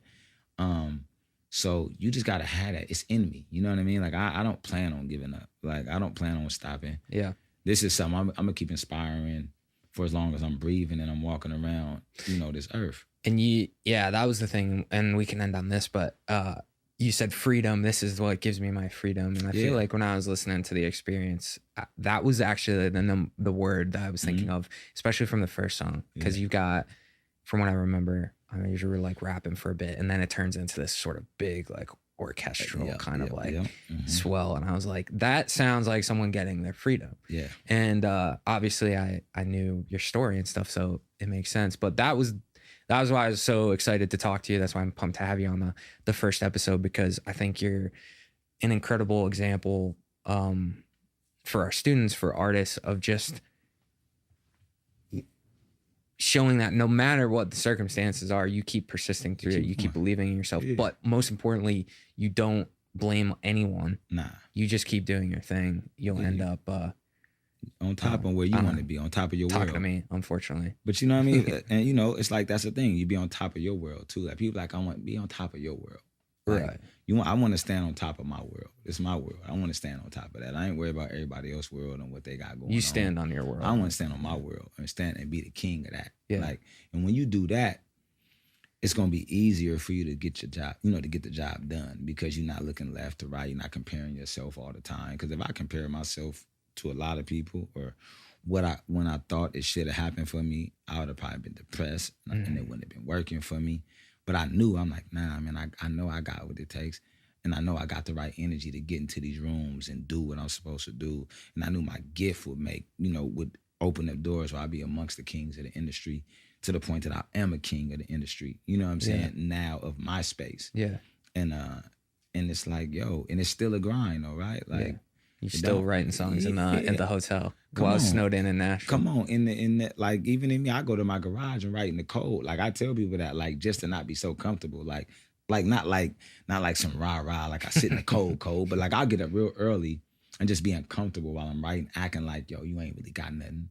Yeah. So you just gotta have that. It's in me. You know what I mean? Like, I don't plan on giving up. Like, I don't plan on stopping. Yeah. This is something I'm gonna keep inspiring for as long as I'm breathing and I'm walking around, you know, this earth. And that was the thing, and we can end on this, but you said freedom. This is what gives me my freedom. And I feel like when I was listening to the experience, that was actually the word that I was thinking of, especially from the first song. Because you got, from what I remember, I mean, you were like rapping for a bit, and then it turns into this sort of big, like, orchestral kind of like swell. And I was like, that sounds like someone getting their freedom. Yeah. And obviously I knew your story and stuff, so it makes sense. But that was why I was so excited to talk to you. That's why I'm pumped to have you on the first episode, because I think you're an incredible example for our students, for artists, of just showing that no matter what the circumstances are, you keep persisting through it. You keep believing in yourself. Yeah. But most importantly, you don't blame anyone. Nah. You just keep doing your thing. You'll end up on top of where you want to be, on top of your world. Talking to me, unfortunately. But you know what I mean? And you know, it's like, that's the thing. You be on top of your world too. Like, people like, I want to be on top of your world. Like, Right. I want to stand on top of my world. It's my world. I want to stand on top of that. I ain't worried about everybody else's world and what they got going on. You stand on your world. I want to stand on my world and stand and be the king of that. Yeah. Like, and when you do that, it's gonna be easier for you to get your job, to get the job done, because you're not looking left to right. You're not comparing yourself all the time. Because if I compare myself to a lot of people, or when I thought it should have happened for me, I would have probably been depressed, and it wouldn't have been working for me. But I'm like, nah, man, I know I got what it takes. And I know I got the right energy to get into these rooms and do what I'm supposed to do. And I knew my gift would open up doors where I'd be amongst the kings of the industry, to the point that I am a king of the industry. You know what I'm saying? Now of my space. Yeah. And it's like, yo, and it's still a grind, though, right? Like, you're still writing songs in the hotel while snowed in Nashville. Come on, in the like, even in me, I go to my garage and write in the cold. Like, I tell people that, like, just to not be so comfortable, like not like some rah-rah, like I sit in the cold, but like I'll get up real early and just be uncomfortable while I'm writing, acting like, yo, you ain't really got nothing.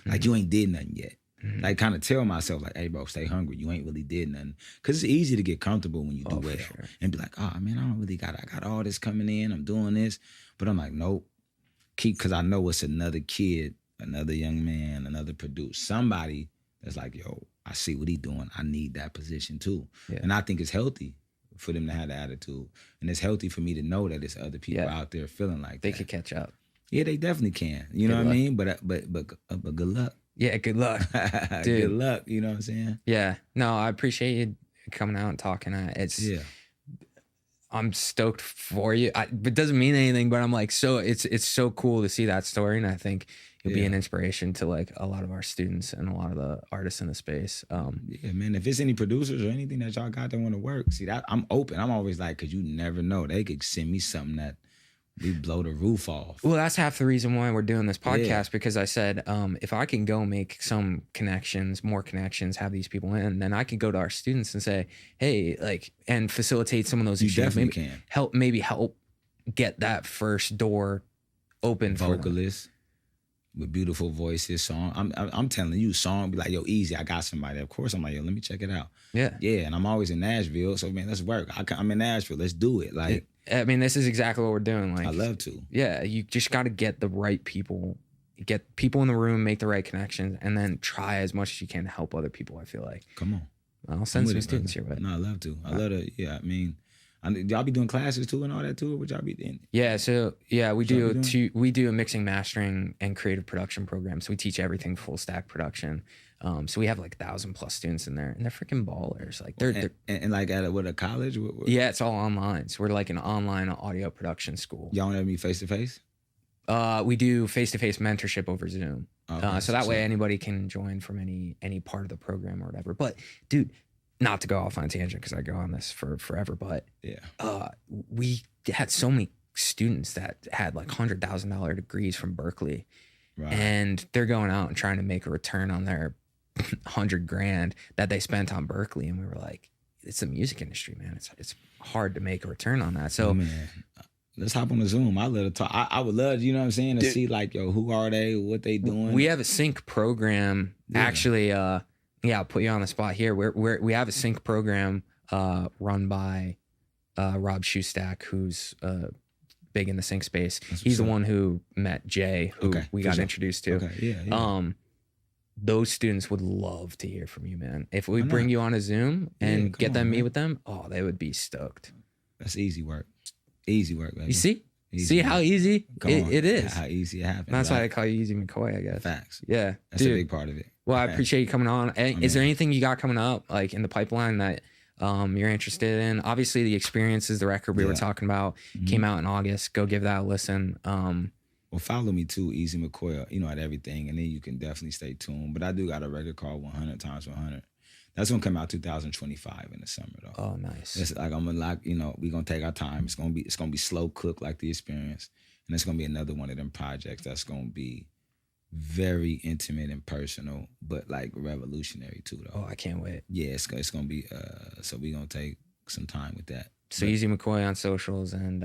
Like, you ain't did nothing yet. Like, kind of tell myself, like, hey, bro, stay hungry. You ain't really did nothing. Because it's easy to get comfortable when you do well. Sure. And be like, oh, man, I got all this coming in. I'm doing this. But I'm like, nope. Because I know it's another kid, another young man, another producer, somebody that's like, yo, I see what he doing. I need that position too. Yeah. And I think it's healthy for them to have the attitude. And it's healthy for me to know that there's other people out there feeling like they that. could catch up. Yeah, they definitely can. You know what I mean? But good luck. Yeah, good luck. Dude. Good luck, you know what I'm saying? Yeah. No, I appreciate you coming out and talking. I'm stoked for you. It doesn't mean anything, but I'm like, it's so cool to see that story. And I think you'll be an inspiration to like a lot of our students and a lot of the artists in the space. Yeah, man, if it's any producers or anything that y'all got that want to work, see that I'm open. I'm always like, cause you never know. They could send me something that we blow the roof off. Well, that's half the reason why we're doing this podcast, because I said, if I can go make some connections, more connections, have these people in, then I could go to our students and say, hey, like, and facilitate some of those issues. Definitely maybe help get that first door open. Vocalists with beautiful voices, song. I'm telling you, song be like, yo, easy. I got somebody. Of course, I'm like, yo, let me check it out. Yeah. And I'm always in Nashville, so man, let's work. I'm in Nashville. Let's do it. Like. I mean, this is exactly what we're doing. Like, I love to. Yeah, you just got to get the right people, get people in the room, make the right connections, and then try as much as you can to help other people. I feel like. Come on. I'll send some students your way. No, I love to. I love to. Yeah, I mean, y'all be doing classes too and all that too. What y'all be doing? Yeah, so we do a mixing, mastering, and creative production program. So we teach everything full stack production. So we have like 1,000+ students in there, and they're freaking ballers. Like they're like at a college? Yeah, it's all online. So we're like an online audio production school. Y'all want to meet face to face? We do face to face mentorship over Zoom. Okay, so that way anybody can join from any part of the program or whatever. But dude, not to go off on a tangent because I go on this for forever, but we had so many students that had like $100,000 degrees from Berkeley, right, and they're going out and trying to make a return on their $100,000 that they spent on Berkeley, and we were like, it's the music industry, man. It's hard to make a return on that. So, man, let's hop on the Zoom. I love to talk. I would love, you know what I'm saying, to see like, yo, who are they, what they doing. We have a sync program. Actually, I'll put you on the spot here. We have a sync program run by Rob Shoestack, who's big in the sync space. He's the one who met Jay, who we got introduced to. Okay. Yeah. Those students would love to hear from you, man. If we bring you on a Zoom and get them meet with them, they would be stoked. That's easy work. Easy work, baby. You see? See how easy it is? Yeah, how easy it happens. That's why I call you Easy McCoy, I guess. Facts. Yeah. That's a big part of it. Well, I appreciate you coming on. Is there anything you got coming up, like in the pipeline, that you're interested in? Obviously, The Experiences, the record we were talking about, came out in August. Go give that a listen. Well, follow me too, Easy McCoy, at everything, and then you can definitely stay tuned. But I do got a record called 100 times 100. That's gonna come out 2025 in the summer, though. Oh, nice. It's like I'm gonna we're gonna take our time. It's gonna be slow cook like The Experience, and it's gonna be another one of them projects that's gonna be very intimate and personal, but like revolutionary too, though. Oh, I can't wait. Yeah, it's gonna be. So we're gonna take some time with that. So Easy McCoy on socials and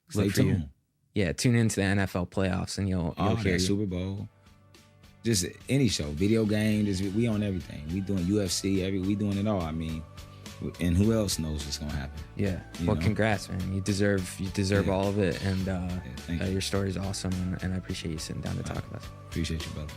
stay tuned. Yeah, tune into the NFL playoffs and you'll hear Super Bowl. Just any show, video game, we on everything. We doing UFC, we doing it all. I mean, And who else knows what's gonna happen? Yeah. You Well, know? congrats, man. You deserve Yeah. all of it, and thank you. your story is awesome, and I appreciate you sitting down to talk about it. Appreciate you, brother.